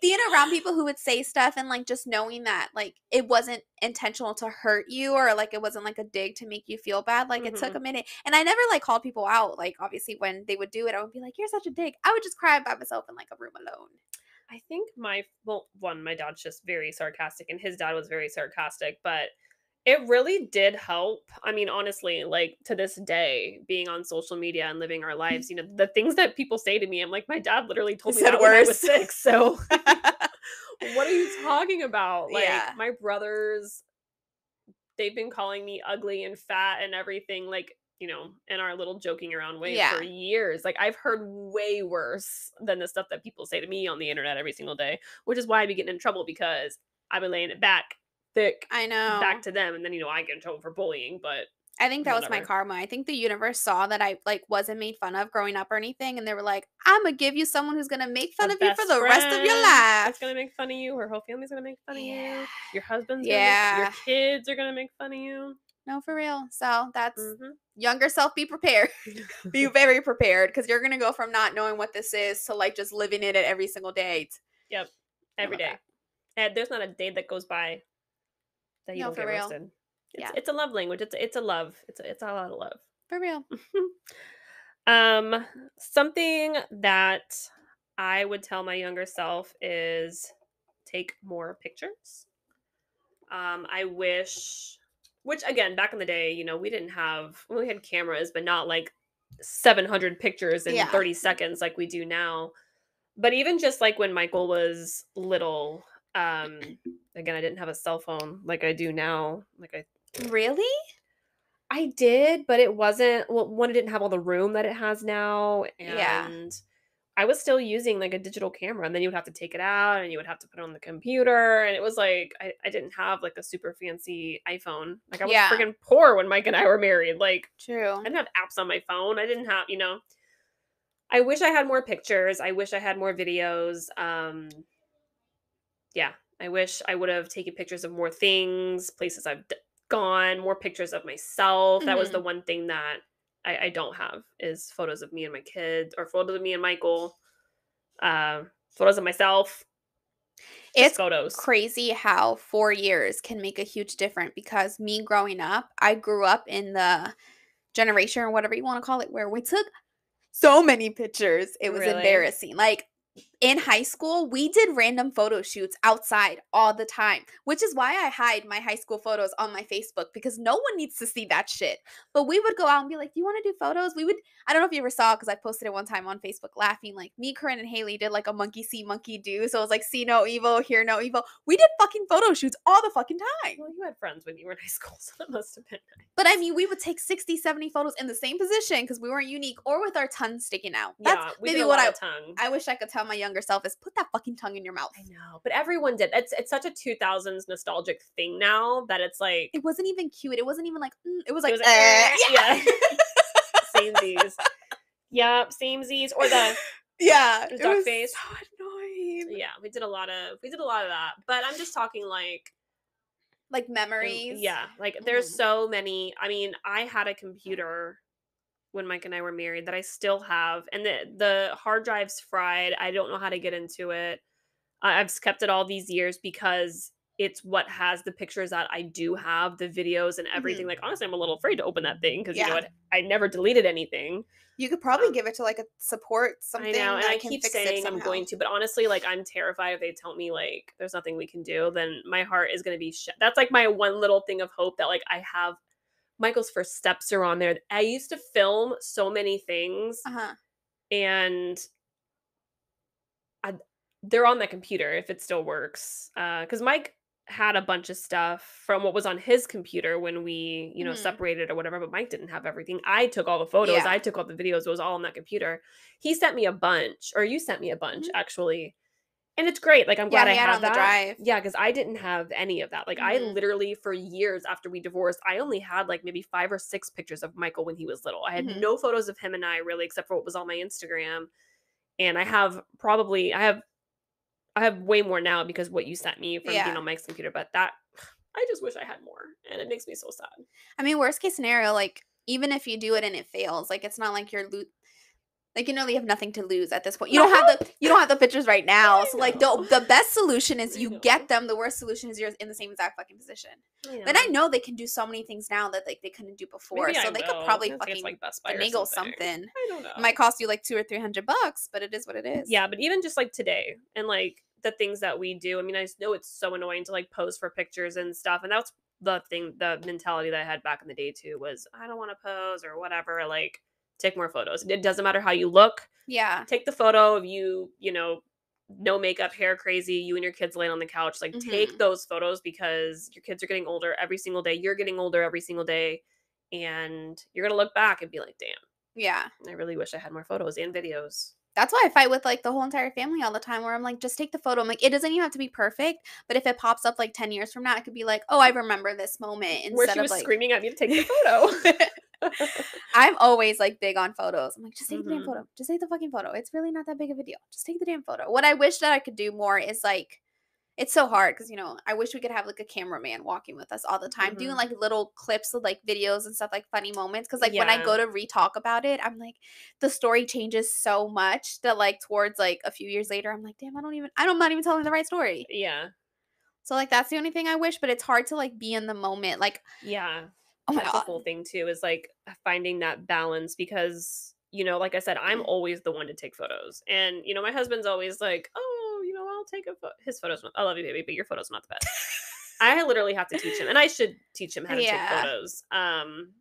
being around people who would say stuff and like just knowing that like it wasn't intentional to hurt you or like it wasn't like a dig to make you feel bad. Like it took Mhm. a minute. And I never like called people out. Like obviously when they would do it, I would be like, you're such a dick. I would just cry by myself in like a room alone. I think my dad's just very sarcastic, and his dad was very sarcastic, but it really did help. I mean, honestly, like to this day, being on social media and living our lives, the things that people say to me, I'm like, my dad literally He told me said that when I was worse. 6. So what are you talking about? Like Yeah. my brothers, they've been calling me ugly and fat and everything, like, in our little joking around way for Yeah. years. Like, I've heard way worse than the stuff that people say to me on the internet every single day, which is why I be getting in trouble because I've been laying it back thick I know. back to them. And then, I get in trouble for bullying, but I think that was my whatever. karma. I think the universe saw that I like wasn't made fun of growing up or anything, and they were like, "I'm gonna give you someone who's gonna make A fun of you for best the rest of your friend is life." going to make fun of you. Her whole family's going to make fun of Yeah, you. Your husband's going to your yeah, kids are going to make fun of you. no, for real. So that's Hmm. younger self. Be prepared. Be very prepared because you're gonna go from not knowing what this is to like just living in it every single day. Yep. I Every love that. day. And there's not a day that goes by that you No, don't for get real. roasted. It's Yeah, it's a love language. It's a love. It's a lot of love. for real. um, Something that I would tell my younger self is take more pictures. I wish, which again, back in the day, we had cameras, but not like 700 pictures in Yeah. 30 seconds like we do now. But even just like when Michael was little, again, I didn't have a cell phone like I do now. Really? I did, but it wasn't, well, one, it didn't have all the room that it has now, Yeah. and I was still using like a digital camera, and then you would have to take it out and you would have to put it on the computer, and it was like I didn't have like a super fancy iPhone. Like I was Yeah. friggin' poor when Mike and I were married. Like True. I didn't have apps on my phone. I didn't have, I wish I had more pictures. I wish I had more videos. Yeah, I wish I would have taken pictures of more things, places gone, more pictures of myself. That was the Hmm. one thing that I don't have is photos of me and my kids or photos of me and Michael, uh, photos of myself, just It's photos. crazy how 4 years can make a huge difference because me growing up, I grew up in the generation or whatever you wanna call it, where we took so many pictures, it was Really? embarrassing. Like, in high school, we did random photo shoots outside all the time, which is why I hide my high school photos on my Facebook because no one needs to see that shit. But we would go out and be like, "Do you wanna do photos?" We would I don't know if you ever saw because I posted it one time on Facebook laughing, like, me, Corinne, and Haley did, like, a monkey see, monkey do, so it was like, see no evil, hear no evil. We did fucking photo shoots all the fucking time. Well, you had friends when you were in high school, so that must have been But I nice. mean, we would take 60, 70 photos in the same position because we weren't unique or with our tongue sticking out. That's Yeah, we did maybe a what lot I of tongue. I wish I could tell my younger self is put that fucking tongue in your mouth. I know, but everyone did. It's such a 2000s nostalgic thing now that it's like It wasn't even cute. It wasn't even like, it was it like, was like, yeah, yeah. samesies. Yeah, samesies or Yeah, the it duck was face. so annoying. Yeah, we did a lot of that. But I'm just talking like Like memories. yeah, like there's Mhm. so many. I mean, I had a computer when Mike and I were married that I still have, and the hard drive's fried. I don't know how to get into it. I've kept it all these years because it's what has the pictures that I do have, the videos and everything. Mhm. Like honestly, I'm a little afraid to open that thing because Yeah. I never deleted anything. You could probably Um, give it to like a support I know, something and I that can keep fix it saying I'm somehow. going to, but honestly, like I'm terrified if they tell me like there's nothing we can do, then my heart is going to be that's like my one little thing of hope that like I have Michael's first steps are on there. I used to film so many things Uh-huh. and I, they're on the computer if it still works. Cuz Mike had a bunch of stuff from what was on his computer when we, Mhm. separated or whatever, but Mike didn't have everything. I took all the photos, Yeah. I took all the videos, it was all on that computer. He sent me a bunch, or you sent me a bunch Mhm. actually. And it's great. Like, I'm Yeah, glad I he had it have on the that. drive. Yeah, because I didn't have any of that. Like, I Mhm. literally, for years after we divorced, I only had like maybe 5 or 6 pictures of Michael when he was little. I had Mhm. no photos of him and I really, except for what was on my Instagram. And I have way more now because what you sent me from being Yeah. on Mike's computer. But that, I just wish I had more, and it makes me so sad. I mean, worst case scenario, like, even if you do it and it fails, like, it's not like you're like, you have nothing to lose at this point. No, You don't have the pictures right now. I So, like, know, the best solution is I you get know, them. The worst solution is you're in the same exact fucking position. I But I know. know they can do so many things now that, like, they couldn't do before. Maybe I So they could will. I'm probably gonna take it to fucking like Best Buy or finagle something. something. I don't It might know. cost you like $200 or $300, but it is what it is. Yeah, but even just like today and like the things that we do, I mean, I just know it's so annoying to like pose for pictures and stuff. And that's the mentality that I had back in the day too was I don't want to pose or whatever. Like, take more photos. It doesn't matter how you look. Yeah. Take the photo of you, no makeup, hair crazy, you and your kids laying on the couch. Like, take Mhm. those photos because your kids are getting older every single day. You're getting older every single day. And you're going to look back and be like, damn, Yeah. I really wish I had more photos and videos. That's why I fight with, like, the whole entire family all the time where I'm like, "Just take the photo." I'm like, "It doesn't even have to be perfect, but if it pops up, like, 10 years from now, it could be like, oh, I remember this moment,' Where instead she of, was like." screaming at me to take the photo. I'm always, like, big on photos. I'm like, "Just take the damn Mhm. photo. Just take the fucking photo. It's really not that big of a deal. Just take the damn photo." What I wish that I could do more is, like, it's so hard because I wish we could have, like, a cameraman walking with us all the time, doing, Mhm. like, little clips of, like, videos and stuff, like, funny moments. Because like, when I Yeah. go to re-talk about it, I'm like, the story changes so much that, like, towards, like, a few years later, I'm like, "Damn, I'm not even telling the right story." Yeah. So, like, that's the only thing I wish, but it's hard to, like, be in the moment, like, Yeah. "Oh my That's the god." whole thing too is, like, finding that balance because, like I said, I'm always the one to take photos. And, my husband's always like, "Oh, I'll take his photos. I love you, baby, but your photo's not the best." I literally have to teach him, and I should teach him how to take Yeah. photos.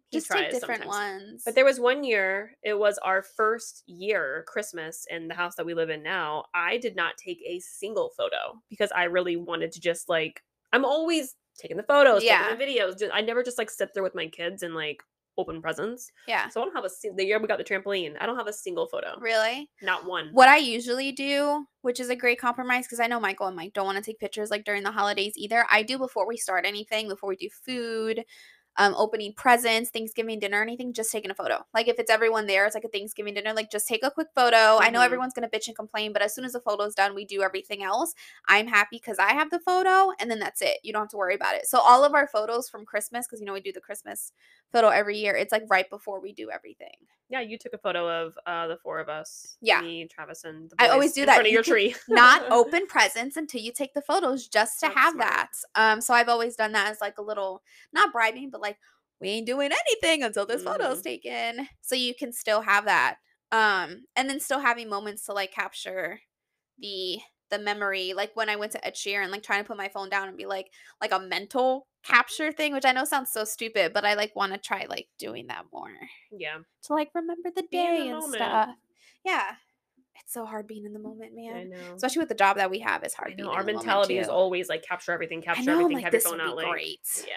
He Just take tries different sometimes. But ones. there was one year, it was our first year Christmas in the house that we live in now. I did not take a single photo because I really wanted to just like I'm always taking the photos, taking the Yeah. videos. I never just like sit there with my kids and like open presents. Yeah. So I don't have the year we got the trampoline. I don't have a single photo. Really? Not one. What I usually do, which is a great compromise, because I know Michael and Mike don't wanna take pictures, like, during the holidays either, I do before we start anything, before we do food, opening presents, Thanksgiving dinner, anything, just taking a photo. Like, if it's everyone there, it's like a Thanksgiving dinner, like, just take a quick photo. I know Mhm. everyone's gonna bitch and complain, but as soon as the photo's done, we do everything else. I'm happy because I have the photo, and then that's it. You don't have to worry about it. So all of our photos from Christmas, because we do the Christmas photo every year, it's, like, right before we do everything. Yeah, you took a photo of the four of us, Yeah. me, Travis, and the I always boys do in front that. of You your can tree. not open presents until you take the photos just to That's have smart. that. So I've always done that as like a little, not bribing, but like, we ain't doing anything until this photo is Mhm. taken. So you can still have that. And then still having moments to like capture the the memory. Like when I went to Ed Sheeran, like trying to put my phone down and be like a mental capture thing, which I know sounds so stupid, but I like want to try like doing that more Yeah. to like remember the Be in the day and moment. stuff. Yeah. It's so hard being in the moment, I man. know. Especially with the job that we have, it's I hard know. being in Our the moment mentality is too. always like I know, I'm capture everything, like, have your "This phone would be out, like, great." yeah.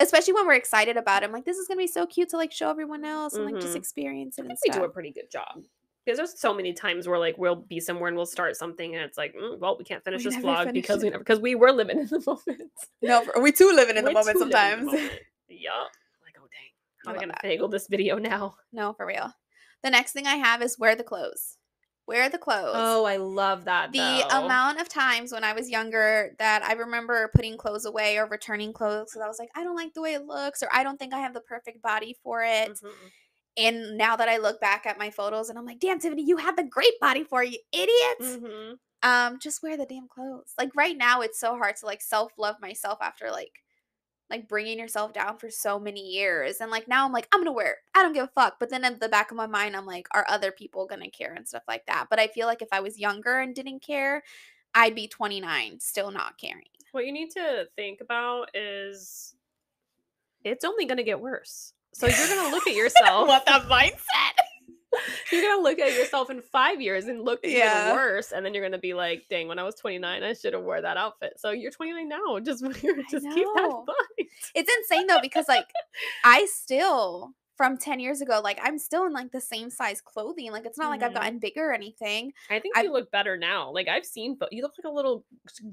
Especially when we're excited about it. I'm like, "This is gonna be so cute to, like, show everyone else and, like, just Mhm. experience I it and think we do a stuff." pretty good job. Because there's so many times where like we'll be somewhere and we'll start something and it's like, well, we can't finish We this never vlog finish it. because we were living in the moment. No, we too living in the We're moment too living in the sometimes. moment. Yup. Like, oh dang, how I are we love gonna that. finagle this video now? No, for real. The next thing I have is wear the clothes. Wear the clothes. Oh, I love that The though. amount of times when I was younger that I remember putting clothes away or returning clothes because I was like, "I don't like the way it looks," or "I don't think I have the perfect body for it." Mhm. And now that I look back at my photos and I'm like, "Damn, Tiffany, you had the great body for you, idiot." Mhm. Just wear the damn clothes. Like right now it's so hard to like self-love myself after like bringing yourself down for so many years. And like now I'm like, I'm going to wear it. I don't give a fuck. But then in the back of my mind I'm like, are other people going to care and stuff like that? But I feel like if I was younger and didn't care, I'd be 29 still not caring. What you need to think about is it's only gonna get worse. So you're gonna look at yourself. What that mindset? You're gonna look at yourself in 5 years and look even Yeah. worse, and then you're gonna be like, "Dang, when I was 29, I should have wore that outfit." So you're 29 now. Just wear I just keep that in know. mind. It's insane though because, like, I still from 10 years ago, like, I'm still in, like, the same size clothing, like, it's not like I've Mhm. gotten bigger or anything. I think I've you look better now. Like, I've seen you look like a little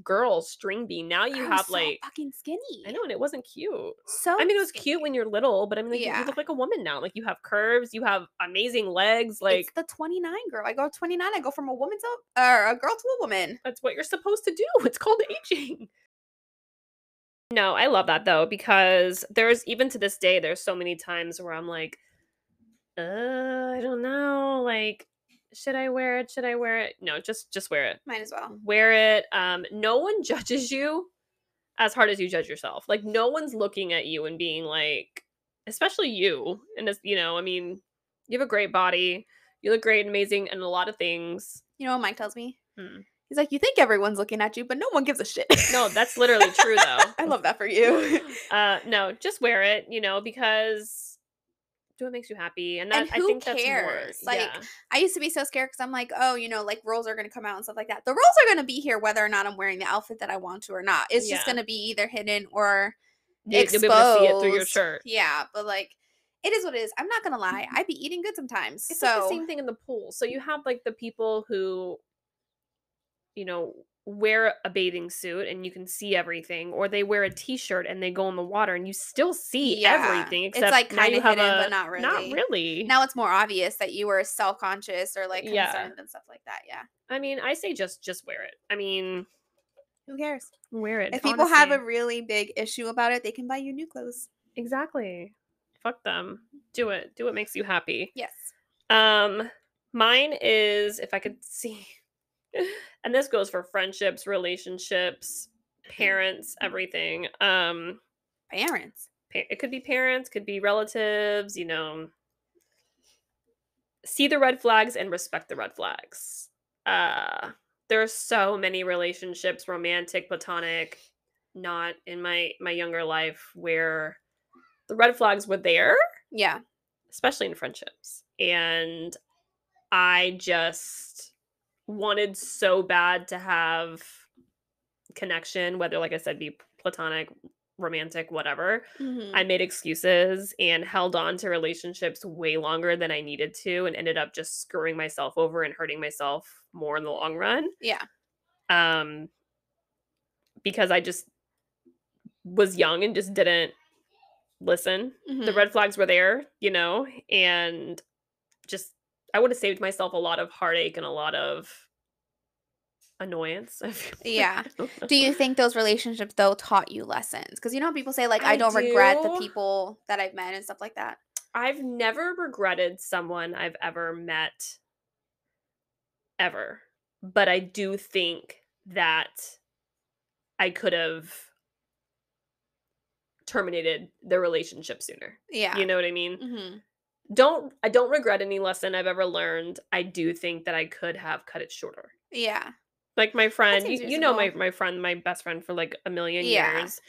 girl string bean. Now you I was have, so like fucking I skinny. know, and it wasn't cute. I So mean, it was cute skinny. when you're little, but I mean, like, you Yeah. look like a woman now. Like, you have curves, you have amazing legs, It's like, the 29 girl. I go 29, I go from a woman to or a girl to a woman. that's what you're supposed to do. It's called aging. No, I love that though, because there's even to this day, there's so many times where I'm like, I don't know, like, should I wear it? Should I wear it? No, just wear it. Might as well. Wear it. No one judges you as hard as you judge yourself. Like, no one's looking at you and being like, especially you. And it's, I mean, you have a great body. You look great and amazing and a lot of things. You know what Mike tells me? Hmm. He's like, "You think everyone's looking at you, but no one gives a shit." No, that's literally true though. I love that for you. No, just wear it, because do what makes you happy. And And that I who think that's more, cares? Like, yeah. I used to be so scared because I'm like, oh, like rules are gonna come out and stuff like that. The rules are gonna be here whether or not I'm wearing the outfit that I want to or not. It's just Yeah. gonna be either hidden or You'll be able to see it through your exposed. shirt. Yeah, but like, it is what it is. I'm not gonna lie. I be eating good sometimes. It's like the So same thing in the pool. So you have like the people who, you know, wear a bathing suit and you can see everything, or they wear a t-shirt and they go in the water and you still see yeah, everything, it's except like now kind you of have hidden, but a not not really. really. Now it's more obvious that you were self conscious or like Yeah. concerned and stuff like that. Yeah, I mean, I say just wear it. I mean, who cares? wear it, If people have a honestly. really big issue about it, they can buy you new clothes. Exactly. Fuck them. Do it. Do what makes you happy. Yes. Um Mine is, if I could see, and this goes for friendships, relationships, parents, everything. Parents. It could be parents, could be relatives, see the red flags and respect the red flags. Uh there are so many relationships, romantic, platonic, not in my younger life, where the red flags were there, Yeah. especially in friendships. And I just wanted so bad to have connection, whether, like I said, be platonic, romantic, whatever. I Mhm. made excuses and held on to relationships way longer than I needed to, and ended up just screwing myself over and hurting myself more in the long run. Yeah. Um, because I just was young and just didn't listen. The Mhm. red flags were there, and just I would have saved myself a lot of heartache and a lot of annoyance. I feel like, Yeah. I don't Do you know. think those relationships though taught you lessons? Because you know how people say like I I don't regret the do. people that I've met and stuff like that. I've never regretted someone I've ever met, ever. But I do think that I could have terminated the relationship sooner. Yeah. You know what I mean? Mhm. I don't regret any lesson I've ever learned. I do think that I could have cut it shorter. Yeah. Like my That friend, seems you know reasonable. my friend, my best friend for like a million Yeah. years.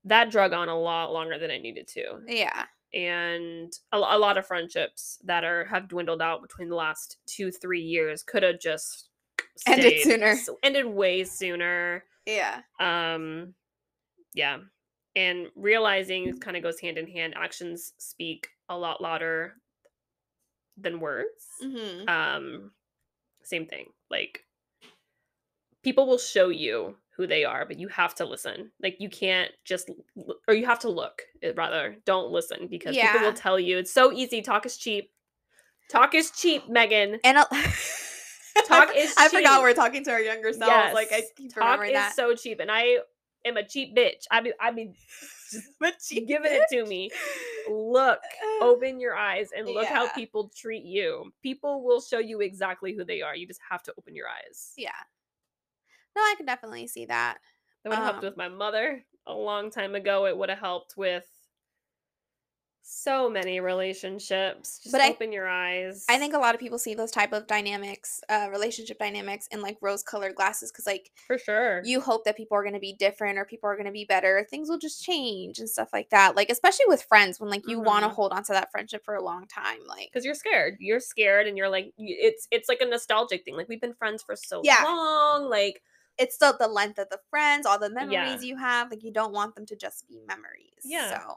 That drug on a lot longer than I needed to. Yeah. And a lot of friendships that have dwindled out between the last 2-3 years could have just Ended stayed, sooner. so ended way sooner. Yeah. um yeah, and realizing it kind of goes hand in hand. Actions speak a lot louder than words. Mhm. um Same thing, like, people will show you who they are, but you have to listen. Like, you can't just or you have to look, rather, don't listen, because people will Yeah. tell you it's so easy. Talk is cheap. Talk is cheap, Megan. And Talk is I forgot cheap. we're talking to our younger selves. Like I Yes. keep Talk remembering is that. so cheap. And I am a cheap bitch. I mean, just But she giving it to bitch. me. Look, open your eyes and look how Yeah. people treat you. People will show you exactly who they are. You just have to open your eyes. Yeah. No, I can definitely see that. That would have helped with Um, my mother a long time ago. It would have helped with So many relationships. Just But open your I eyes. think a lot of people see those type of dynamics, relationship dynamics in like rose-colored glasses because like For sure. you hope that people are going to be different or people are going to be better. Things will just change and stuff like that. Like especially with friends when like you want to Mhm. hold on to that friendship for a long time. Like 'Cause you're scared. You're scared and you're like it's like a nostalgic thing. Like, we've been friends for so yeah, long, like it's still the length of the friends, all the yeah. memories you have. Like you don't want them to just be memories. Yeah. So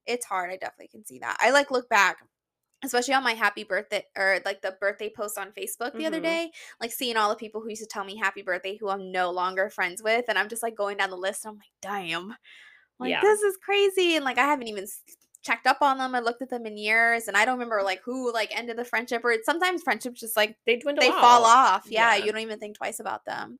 it's hard. I definitely can see that. I like look back especially on my happy birthday or like the birthday post on Facebook the other Mhm. day, like seeing all the people who used to tell me happy birthday who I'm no longer friends with. And I'm just like going down the list. And I'm like, damn, like Yeah. this is crazy. And like I haven't even checked up on them. I looked at them in years and I don't remember like who like ended the friendship or sometimes friendships just like They dwindle they fall out. off. Yeah. Yeah. You don't even think twice about them.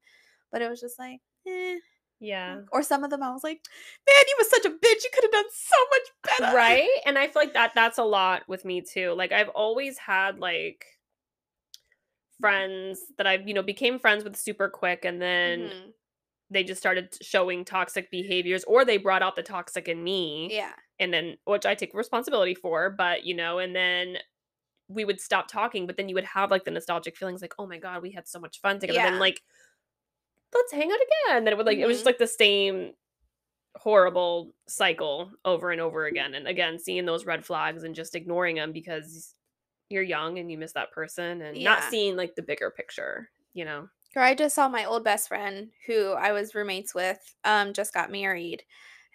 But it was just like, eh. Yeah. Or some of them I was like, man, you was such a bitch. You could have done so much better. Right? And I feel like that's a lot with me too. Like, I've always had, like, friends that I've, became friends with super quick, and then Hmm. they just started showing toxic behaviors, or they brought out the toxic in me, Yeah. and then which I take responsibility for, but, and then we would stop talking, but then you would have, like, the nostalgic feelings like, "Oh my god, we had so much fun together." Then, Yeah. like, "Let's hang out again." Then it was just, Hmm. like, the same horrible cycle over and over again, and again, seeing those red flags and just ignoring them because you're young and you miss that person and not Yeah. seeing, like, the bigger picture. Or I just saw my old best friend who I was roommates with, just got married.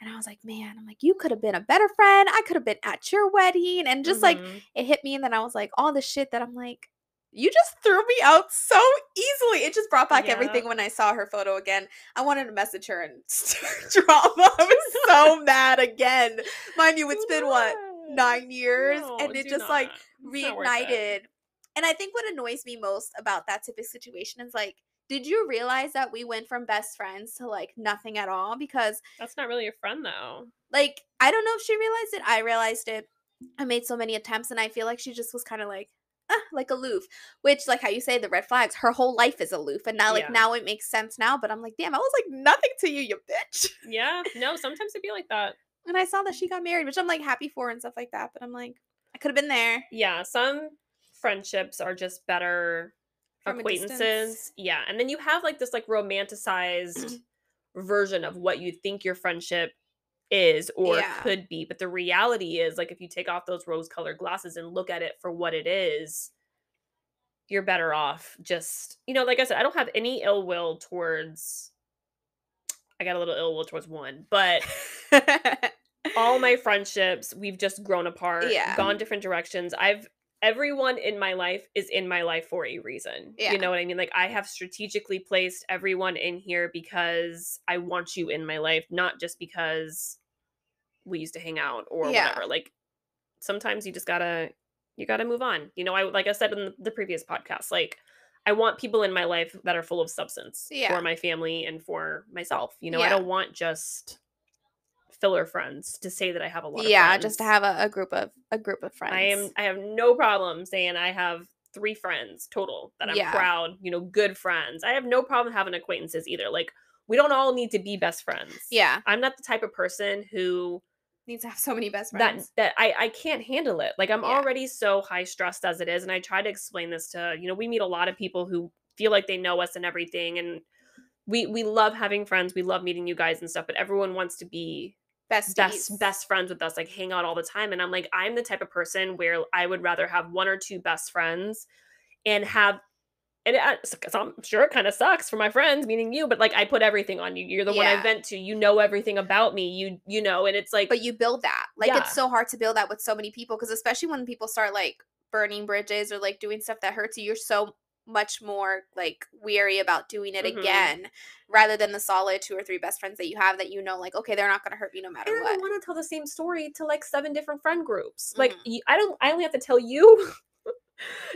And I was like, man, I'm like, you could have been a better friend. I could have been at your wedding. And just like Mhm. it hit me. And then I was like, all the shit that I'm like, you just threw me out so easily. It just brought back Yeah. everything when I saw her photo again. I wanted to message her and start drama. I was so mad again. Mind you, it's Do been what, not. 9 years? No, And it do just like not. It's not worth it. reignited. And I think what annoys me most about that type of situation is like, did you realize that we went from best friends to like nothing at all? Because That's not really your friend, though. like I don't know if she realized it. I realized it. I made so many attempts and I feel like she just was kind of like aloof. Which like how you say the red flags, her whole life is aloof. And now like Yeah. now it makes sense now, but I'm like, damn, I was like nothing to you, you bitch. Yeah. No, sometimes it'd be like that. And I saw that she got married, which I'm like happy for and stuff like that. But I'm like, I could have been there Yeah, some friendships are just better from a distance. acquaintances. Yeah, and then you have, like, this, like, romanticized version of what you think your friendship is or Yeah. could be, but the reality is, like, if you take off those rose-colored glasses and look at it for what it is, you're better off just like I said, I don't have any ill will towards I got a little ill will towards one, but all my friendships, we've just grown apart, Yeah. gone different directions. Everyone in my life is in my life for a reason. You Yeah. know what I mean? Like, I have strategically placed everyone in here because I want you in my life, not just because we used to hang out or Yeah. whatever. Like, sometimes you gotta move on. I like I said in the previous podcast, like, I want people in my life that are full of substance for Yeah. my family and for myself. I Yeah. don't want just filler friends to say that I have a lot of Yeah, just to friends. have a group of friends. I have no problem saying I have 3 friends total that I'm Yeah. proud, good friends. I have no problem having acquaintances either. Like, we don't all need to be best friends. Yeah. I'm not the type of person who Needs to have so many best that friends. that I can't handle it. Like, I'm Yeah. already so high stressed as it is, and I try to explain this to, we meet a lot of people who feel like they know us and everything, and we love having friends. We love meeting you guys and stuff, but everyone wants to be Besties. best friends with us, like, hang out all the time, and I'm like, I'm the type of person where I would rather have 1 or 2 best friends and have and I'm sure it kinda sucks for my friends, meaning you, but, like, I put everything on you. You're the one I Yeah. vent to. You know everything about me. And it's like But you build that. Like, it's yeah. so hard to build that with so many people because especially when people start, like, burning bridges or, like, doing stuff that hurts you, you're so much more, like, weary about doing it Mhm. again rather than the solid 2 or 3 best friends that you have that like, "Okay, they're not gonna hurt me no And matter I don't what." wanna tell the same story to, like, 7 different friend groups. Like, Mhm. I only have to tell you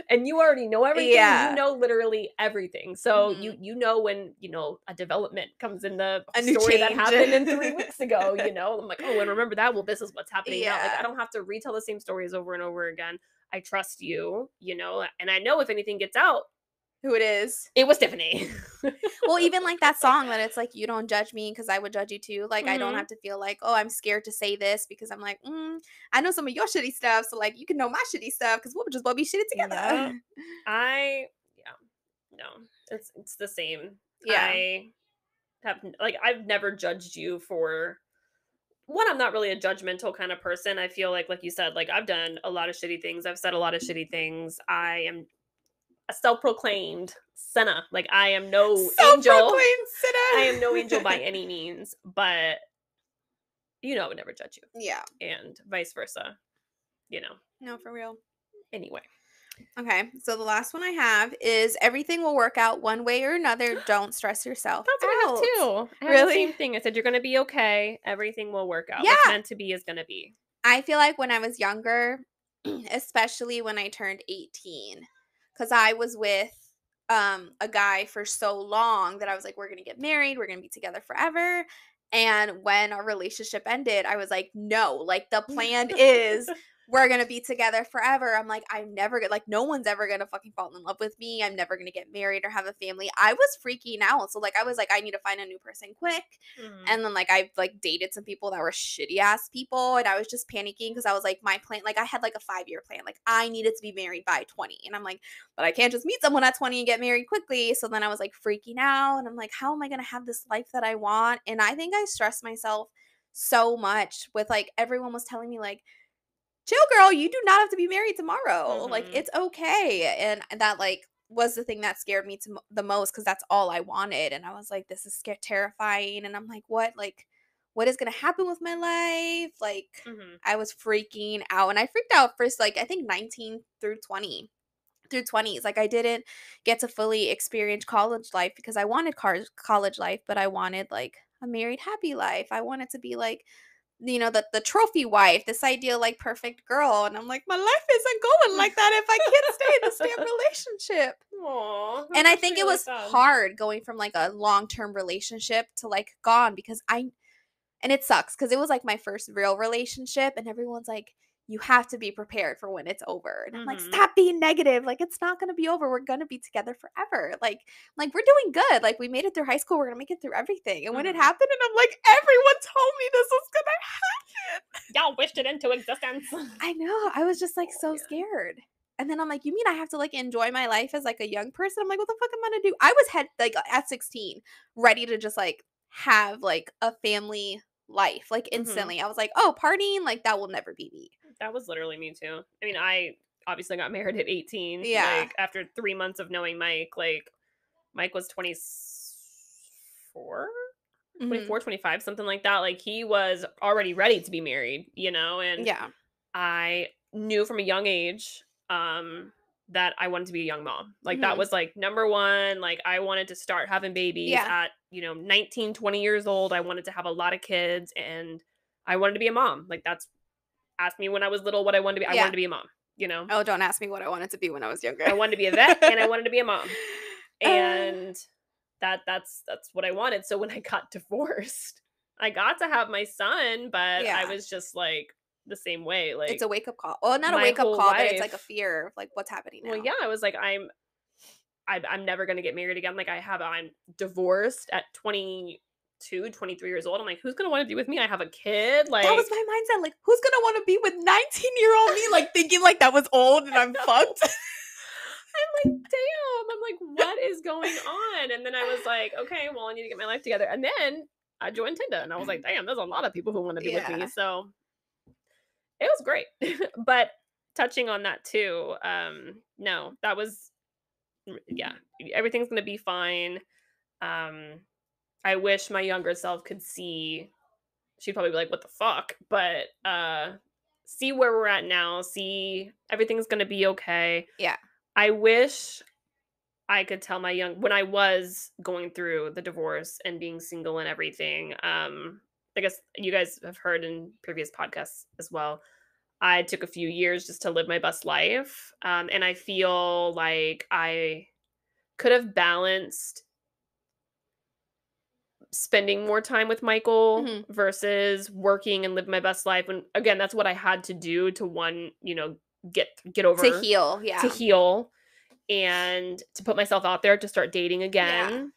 and you already know everything. You Yeah. know literally everything. So you Mhm. you know when, a development comes in the A new story that change. happened in 3 weeks ago. I'm like, "Oh, and remember that? Well, this is what's happening now." Like, I Yeah. don't have to retell the same stories over and over again. I trust you, and I know if anything gets out, who it is. It was Tiffany. Well, even like that song that it's like, you don't judge me because I would judge you too. Like, I don't Mhm. have to feel like, oh, I'm scared to say this because I'm like, I know some of your shitty stuff. So, like, you can know my shitty stuff because we'll just both be shitty Yep. together. Yeah. No. It's the same. Yeah. I I've never judged you for one. I'm not really a judgmental kind of person. I feel like you said, like, I've done a lot of shitty things. I've said a lot of shitty things. I am a self-proclaimed sinner. Like, I am no Self angel. proclaimed I am no angel by sinner. any means, but I would never judge you, Yeah. and vice versa. You know. No, for real. Anyway, Okay. So, the last one I have is everything will work out one way or another. Don't stress yourself that's what I have out. too. I have the Really? same thing. I said you're gonna be okay. Everything will work out. What's Yeah. meant to be is gonna be. I feel like when I was younger, especially when I turned 18, because I was with a guy for so long that I was like, we're gonna get married, we're gonna be together forever. And when our relationship ended, I was like, no, like the plan is we're gonna be together forever. I'm like, I'm never gonna like no one's ever gonna fucking fall in love with me. I'm never gonna get married or have a family. I was freaking out. So like I was like, I need to find a new person quick. Mhm. And then, like, I've, like, dated some people that were shitty ass people, and I was just panicking because I was like, my plan like, I had, like, a 5-year plan. Like, I needed to be married by 20. And I'm like, but I can't just meet someone at 20 and get married quickly. So then I was, like, freaking out, and I'm like, how am I gonna have this life that I want? And I think I stressed myself so much with, like, everyone was telling me, like, chill girl, you do not have to be married tomorrow. Like Mhm. it's okay. And that like was the thing that scared me to the most cuz that's all I wanted and I was like this is terrifying and I'm like what is going to happen with my life? Like Mhm. I was freaking out and I freaked out first like I think 19 through 20 through 20s like I didn't get to fully experience college life because I wanted college life but I wanted like a married happy life. I wanted to be like the trophy wife, this ideal like perfect girl. And I'm like, my life isn't going like that if I can't stay in this damn relationship. Aw, And that's I actually think it really was sad. hard going from like a long-term relationship to like gone because and it sucks because it was like my first real relationship and everyone's like, you have to be prepared for when it's over. And I'm like, Mhm. stop being negative. Like it's not gonna be over. We're gonna be together forever. Like we're doing good. Like we made it through high school. We're gonna make it through everything. And when it Mhm. happened, and I'm like, everyone told me this was gonna happen. Y'all wished it into existence. I know. I was just, like, Oh, so man. scared. And then I'm like, "You mean I have to, like, enjoy my life as, like, a young person?" I'm like, "What the fuck am I gonna do?" I was at 16, ready to just, like, have, like, a family life, like, Mhm. instantly. I was like, "Oh, partying? Like, that will never be me." That was literally me too. I mean, I obviously got married at 18. Yeah. Like, after 3 months of knowing Mike, like, Mike was 24? Mhm. 24, 25, something like that. Like, he was already ready to be married, and Yeah. I knew from a young age, that I wanted to be a young mom. Like, that Mhm. was, like, number 1. Like, I wanted to start having babies Yeah. at, 19, 20 years old. I wanted to have a lot of kids, and I wanted to be a mom. Like, that's ask me when I was little what I wanted to be. I wanted Yeah. to be a mom, you know? Oh, don't ask me what I wanted to be when I was younger. I wanted to be a vet, and I wanted to be a mom. Uh, And that's what I wanted. So when I got divorced, I got to have my son, but I yeah. was just like the same way. It's Like a wake-up call. Well, not a my wake-up whole call, but it's like a life. fear of, like, what's happening Well, now. yeah, I was like, I'm never gonna get married again. Like I'm divorced at 22, 23 years old. I'm like, who's gonna want to be with me? I have a kid. That was Like, my mindset, like, who's gonna wanna be with 19-year-old me, like, thinking, like, that was old and I I'm know. fucked? I'm like, damn. I'm like, what is going on? And then I was like, okay, well, I need to get my life together. And then I joined Tinder and I was like, damn, there's a lot of people who want to be with me. Yeah. So it was great. But touching on that too, no, that was, yeah, everything's going to be fine. Um, I wish my younger self could see, she'd probably be like, what the fuck? But see where we're at now, see everything's going to be okay. Yeah. I wish I could tell my young when I was going through the divorce and being single and everything. I guess you guys have heard in previous podcasts as well. I took a few years just to live my best life. And I feel like I could have balanced spending more time with Michael Mhm. versus working and live my best life. And again, that's what I had to do to get To over, heal, to yeah. heal. and to put myself out there to start dating Yeah. again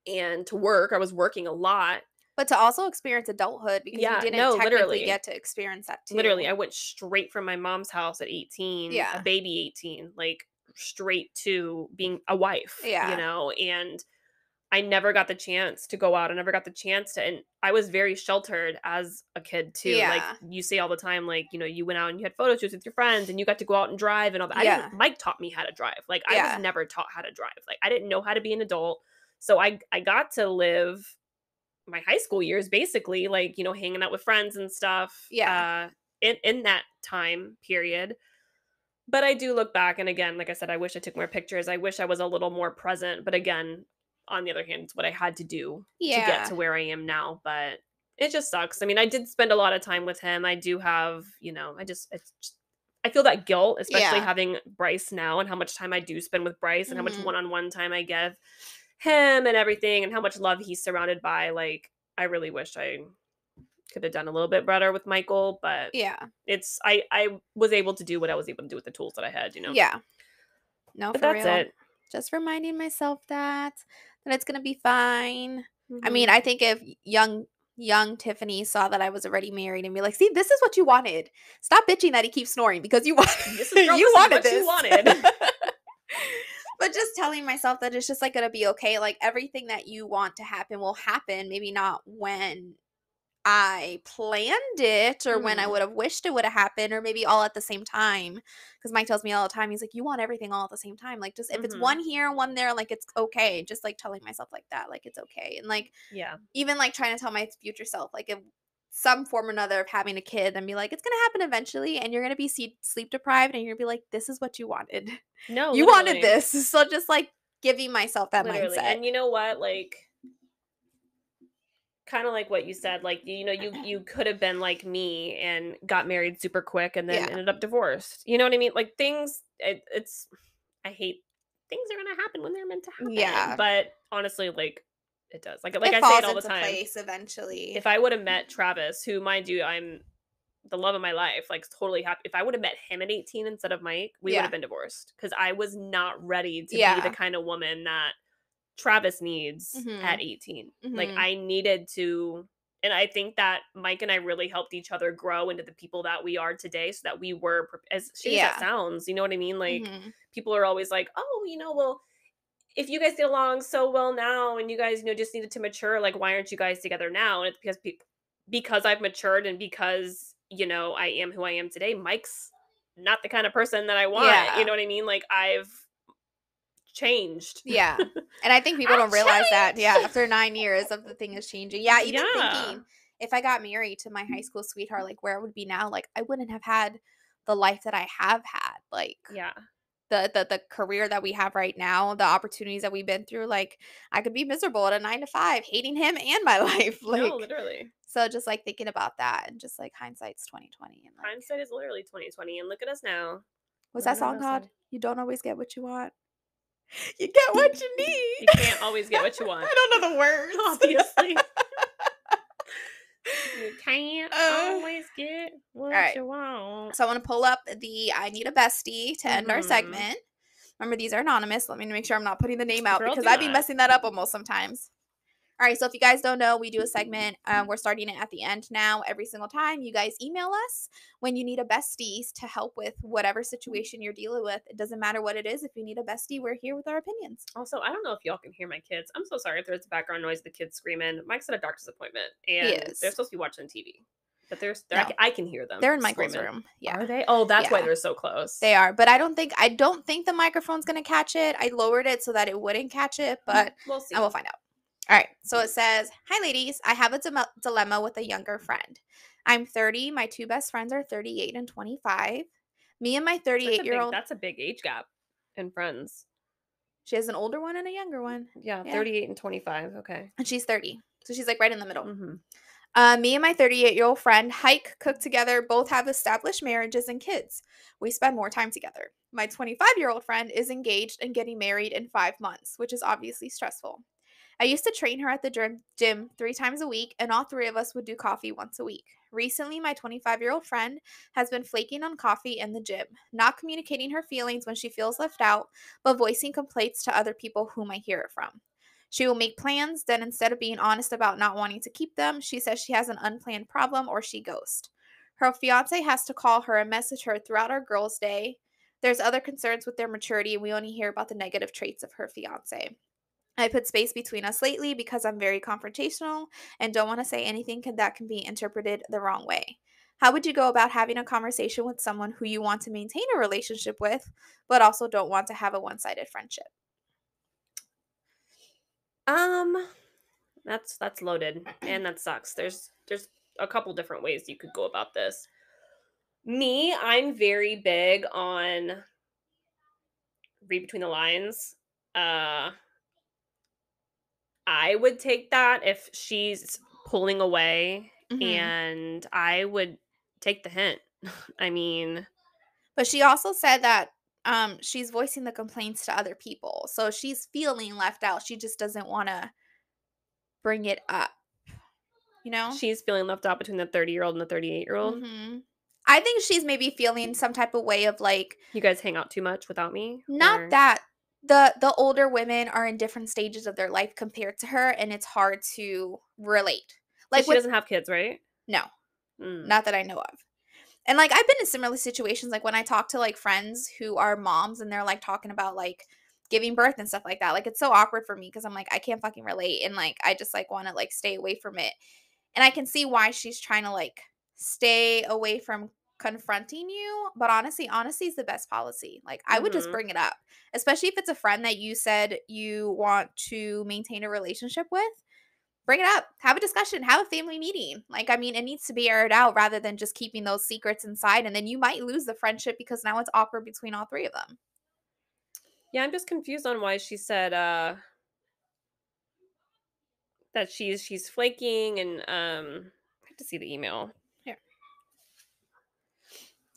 and to work. I was working a lot. But to also experience adulthood because you Yeah, didn't no, technically literally. get to experience that Literally, too. I went straight from my mom's house at 18, a Yeah. baby 18, like straight to being a wife, Yeah. and I never got the chance to go out. I never got the chance to, and I was very sheltered as a kid too. Like Yeah. you say all the time, like, you went out and you had photo shoots with your friends and you got to go out and drive and all that. Yeah. Mike taught me how to drive. Like I was Yeah. never taught how to drive. Like I didn't know how to be an adult. So I got to live my high school years basically, like, hanging out with friends and stuff, Yeah. in that time period. But I do look back, and again, like I said, I wish I took more pictures. I wish I was a little more present. But again, on the other hand, it's what I had to do to get Yeah. to where I am now. But it just sucks. I mean, I did spend a lot of time with him. I do have, I feel that guilt, especially Yeah. having Bryce now and how much time I do spend with Bryce and how much Mhm. one-on-one time I give him and everything and how much love he's surrounded by. Like, I really wish I could have done a little bit better with Michael, but Yeah. I was able to do what I was able to do with the tools that I had. Yeah. No, But for that's real. it. Just reminding myself that it's gonna be fine. I mean, Mhm. I think if young Tiffany saw that I was already married and be like, "See, this is what you wanted. Stop bitching that he keeps snoring because you want This is girl, you this is wanted what you this." wanted. But just telling myself that it's just like gonna be okay. Like everything that you want to happen will happen. Maybe not when I planned it or when I Mhm. would have wished it would have happened or maybe all at the same time. Because Mike tells me all the time, he's like, you want everything all at the same time. Like, just if it's Mhm. one here, one there, like, it's okay. Just like telling myself like that, like, it's okay. And like, Yeah. even like trying to tell my future self, like, if some form or another of having a kid and be like, it's going to happen eventually and you're going to be sleep deprived and you're going to be like, this is what you wanted. No, You wanted literally. this. So just like giving myself that Literally. mindset. And you know what? Like, kind of like what you said, like, you could have been like me and got married super quick and then Yeah. ended up divorced. You know what I mean? Like things it's I hate things are going to happen when they're meant to happen. Yeah. But honestly, like it does. Like It I say it falls all the into time. place eventually. If I would have met Travis, who mind you, I'm the love of my life, like totally happy. If I would have met him at 18 instead of Mike, we would have Yeah. been divorced because I was not ready to be the Yeah. kind of woman that Travis needs at Mhm. 18. Like Mhm. I needed to, and I think that Mike and I really helped each other grow into the people that we are today so that we were as shitty as that Yeah. sounds, you know what I mean? Like Mhm. people are always like, "Oh, well, if you guys get along so well now and you guys, just needed to mature, like why aren't you guys together now?" And it's because I've matured and because, I am who I am today. Mike's not the kind of person that I want, you Yeah. know what I mean? Like I've changed. Yeah. And I think people I don't realize that, yeah, changed. after 9 years of the thing is changing. Yeah, even Yeah. thinking if I got married to my high school sweetheart, like, where I would be now, like, I wouldn't have had the life that I have had, like, Yeah. the career that we have right now, the opportunities that we've been through, like, I could be miserable at a 9 to 5, hating him and my life, No, like, literally. so just, like, thinking about that and just, like, hindsight's 2020 and, like, Hindsight is literally 2020 and look at us now. what's that Living our song best called? life. You don't always get what you want. You get what you You need. can't always get what you want. I don't know the words. Obviously. You can't Uh, always get all what right. you want. So I want to pull up the I need a bestie to end our Mhm. segment. Remember, these are anonymous. Let me make sure I'm not putting the name out Girl, because do I'd be not. messing that up almost sometimes. All right, so if you guys don't know, we do a segment. We're starting it at the end now. Every single time, you guys email us when you need a bestie to help with whatever situation you're dealing with. It doesn't matter what it is. If you need a bestie, we're here with our opinions. Also, I don't know if y'all can hear my kids. I'm so sorry if there's background noise of the kids screaming. Mike's at a doctor's appointment He and they're is. supposed to be watching TV. But No, I can hear them they're in Michael's screaming. room. Yeah, Are they? Oh, that's why yeah, they're so close. they are. But I don't think the microphone's gonna catch it. I lowered it so that it wouldn't catch it, but We'll I see. will find out. All right. So it says, "Hi, ladies. I have a dilemma with a younger friend. I'm 30. My two best friends are 38 and 25. Me and my 38-year-old, That's a big age gap in friends. she has an older one and a younger one. Yeah, Yeah. 38 and 25. Okay. And she's 30. So she's like right in the middle. Mhm. Me and my 38-year-old friend hike, cook together, both have established marriages and kids. We spend more time together. My 25-year-old friend is engaged and getting married in 5 months, which is obviously stressful. I used to train her at the gym 3 times a week, and all three of us would do coffee once a week. Recently, my 25-year-old friend has been flaking on coffee in the gym, not communicating her feelings when she feels left out, but voicing complaints to other people whom I hear it from. She will make plans, then instead of being honest about not wanting to keep them, she says she has an unplanned problem or she ghosts. Her fiance has to call her and message her throughout our girls' day. There's other concerns with their maturity, and we only hear about the negative traits of her fiance. I put space between us lately because I'm very confrontational and don't want to say anything that can be interpreted the wrong way. How would you go about having a conversation with someone who you want to maintain a relationship with, but also don't want to have a one-sided friendship? Um, that's loaded, and that sucks. There's a couple different ways you could go about this. Me, I'm very big on read between the lines. Uh, I would take that if she's pulling away, Hmm. and I would take the hint. I mean, But she also said that she's voicing the complaints to other people. So she's feeling left out. She just doesn't want to bring it up, you know? she's feeling left out between the 30-year-old and the 38-year-old. Mhm. I think she's maybe feeling some type of way of like You guys hang out too much without me, not or that the older women are in different stages of their life compared to her and it's hard to relate. because Like she with doesn't have kids, right? no, Mm. not that I know of. And like I've been in similar situations like when I talk to like friends who are moms and they're like talking about like giving birth and stuff like that. Like it's so awkward for me because I'm like I can't fucking relate and like I just like want to like stay away from it. And I can see why she's trying to like stay away from confronting you, but honestly, honesty is the best policy. Like I would just Mhm. bring it up, especially if it's a friend that you said you want to maintain a relationship with. Bring it up. Have a discussion. Have a family meeting. Like I mean, it needs to be aired out rather than just keeping those secrets inside and then you might lose the friendship because now it's awkward between all three of them. Yeah, I'm just confused on why she said that she's flaking, and I have to see the email. Here.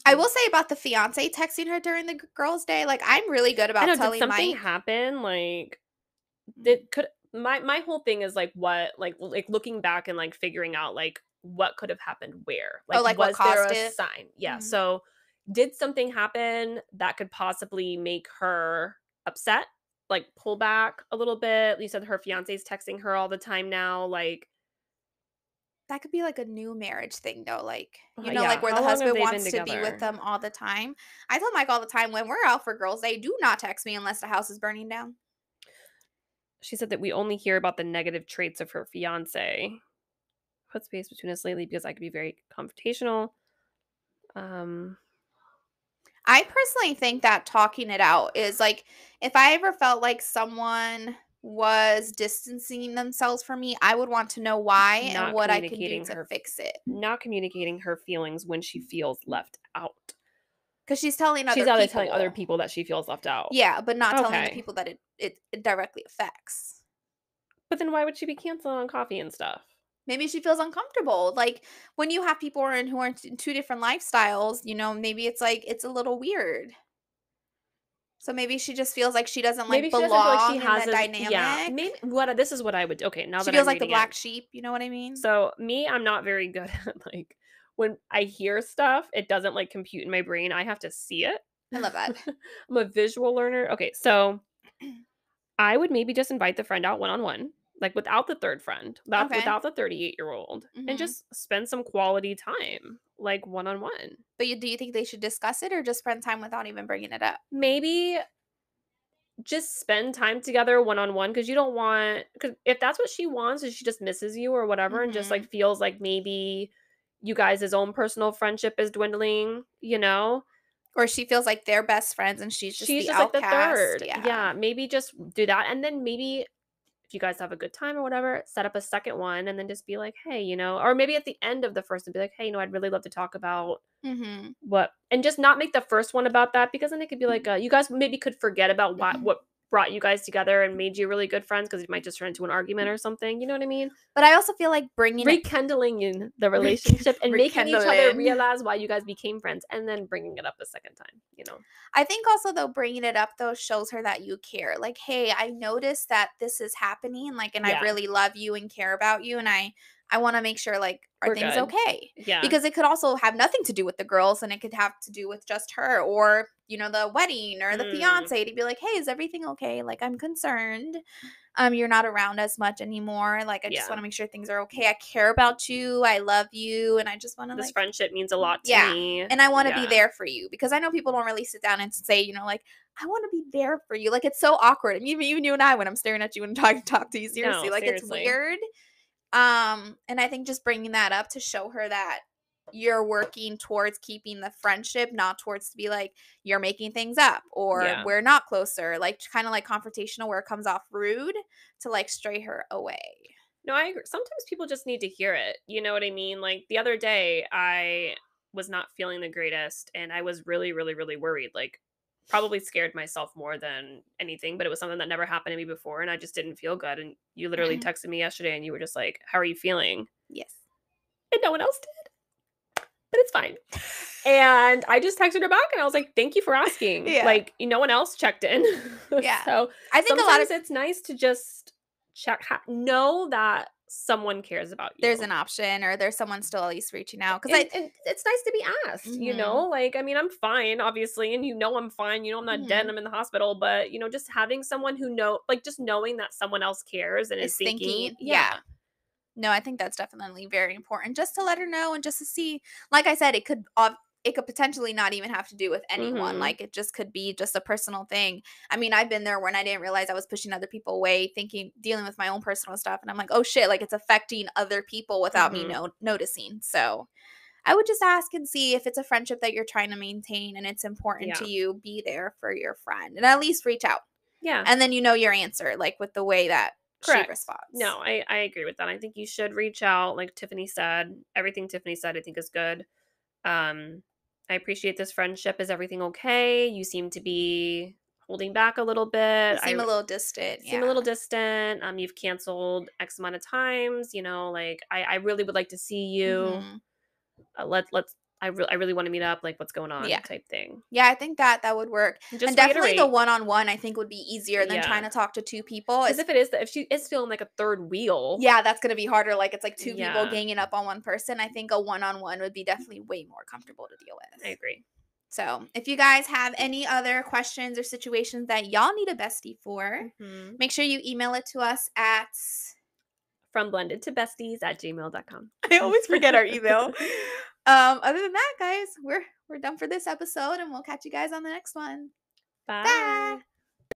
I will say about the fiance texting her during the girls' day, like I'm really good I about know, did telling something Mike. happen? Like, Mm. did could my whole thing is like what like looking back and like figuring out like what could have happened where. Oh, Like, like what was there caused a it? sign? Yeah. Mhm. So did something happen that could possibly make her upset? Like pull back a little bit. You said her fiance's texting her all the time now. Like, That could be like a new marriage thing though, like, like yeah, where the how long have husband they been wants to be with together? them all the time. I tell Mike all the time when we're out for girls' day, do not text me unless the house is burning down. She said that we only hear about the negative traits of her fiance. Put space between us lately because I could be very confrontational. Um, I personally think that talking it out is like if I ever felt like someone was distancing themselves from me, I would want to know why and not what I can do communicating to her fix it. not communicating her feelings when she feels left out. Because she's telling She's other out there telling other people. people that she feels left out. Yeah, but not telling the Okay. people that it directly affects. But then why would she be canceling on coffee and stuff? Maybe she feels uncomfortable. Like when you have people who are in two different lifestyles, maybe it's like it's a little weird. So maybe she just feels like she doesn't like Maybe she doesn't feel like she belong in has that a yeah, dynamic. maybe what this is what I would okay, now She that feels I'm like the reading it. black sheep, you know what I mean? So, me, I'm not very good at like when I hear stuff, it doesn't like compute in my brain. I have to see it. I love that. I'm a visual learner. Okay, so I would maybe just invite the friend out one on one, like without the third friend, Okay. without the 38-year-old, and Mhm. just spend some quality time, like one on one. But do you think they should discuss it or just spend time without even bringing it up? Maybe just spend time together one on one because you don't want, because if that's what she wants and she just misses you or whatever and just like Mhm. feels like maybe you guys' own personal friendship is dwindling, you know, Or she feels like they're best friends and she's just she's the just like the outcast. third. Yeah. Yeah, maybe just do that. And then maybe if you guys have a good time or whatever, set up a second one and then just be like, hey, or maybe at the end of the first and be like, hey, I'd really love to talk about Mhm. what, and just not make the first one about that because then it could be like, you guys maybe could forget about what brought you guys together and made you really good friends because it might just turn into an argument or something. You know what I mean? But I also feel like bringing it Rekindling in the relationship and making each other rekindling. realize why you guys became friends and then bringing it up a second time. I think also though bringing it up though shows her that you care. Like, "Hey, I noticed that this is happening like and I Yeah. really love you and care about you and I I want to make sure, like, are We're things good. okay? Yeah. Because it could also have nothing to do with the girls and it could have to do with just her or, the wedding or the Mm, fiance to be like, hey, is everything okay? Like, I'm concerned. You're not around as much anymore. Like, I just yeah. want to make sure things are okay. I care about you. I love you. And I just want to, This like, friendship means a lot to yeah. me. And I want to be Yeah. there for you because I know people don't really sit down and say, like, I want to be there for you. Like, it's so awkward. I mean, even you and I, when I'm staring at you and talk to you seriously, No, like, it's seriously. weird. And I think just bringing that up to show her that you're working towards keeping the friendship, not towards to be like you're making things up or Yeah. we're not closer, like kind of like confrontational where it comes off rude to like stray her away. No, I agree. Sometimes people just need to hear it. You know what I mean? Like the other day, I was not feeling the greatest and I was really, really, really worried. Like, probably scared myself more than anything, but it was something that never happened to me before and I just didn't feel good. And you literally texted me yesterday and you were just like, how are you feeling? Yes. And no one else did, but it's fine. And I just texted her back and I was like, thank you for asking. Yeah. Like, no one else checked in. Yeah. So I think a lot of sometimes it's nice to just know that someone cares about there's you. an option or there's someone still at least reaching out because And it's nice to be asked, mhm, like, I mean, I'm fine, obviously, and I'm fine, I'm not dead, mhm, I'm in the hospital, but, just having someone who just knowing that someone else cares and is is thinking. thinking. Yeah. Yeah. No, I think that's definitely very important just to let her know and just to see. Like I said, it could potentially not even have to do with anyone. Mhm. Like it just could be just a personal thing. I mean, I've been there when I didn't realize I was pushing other people away, thinking dealing with my own personal stuff and I'm like, "Oh shit, like it's affecting other people without me Mhm. noticing." So, I would just ask and see if it's a friendship that you're trying to maintain and it's important Yeah. to you, be there for your friend and at least reach out. Yeah. And then you know your answer like with the way that she Correct. responds. No, I agree with that. I think you should reach out, like Tiffany said. Everything Tiffany said, I think, is good. Um, I appreciate this friendship. Is everything okay? You seem to be holding back a little bit. You seem a little distant, Seem a little yeah. distant. You've canceled X amount of times. Like I really would like to see you. Mhm. Let's. I really want to meet up. Like, what's going Yeah. on? Type thing. Yeah, I think that would work. And Just definitely the reiterate. one-on-one I think would be easier than trying Yeah. to talk to 2 people. Because if she is feeling like a third wheel. Yeah, that's gonna be harder, like, it's like 2 people Yeah, ganging up on 1 person. I think a one-on-one would be definitely way more comfortable to deal I with. agree. So, if you guys have any other questions or situations that y'all need a bestie for, Hmm. make sure you email it to us at From blended to besties at gmail.com. I always forget our email. Other than that, guys, we're done for this episode, and we'll catch you guys on the next one. Bye. Bye.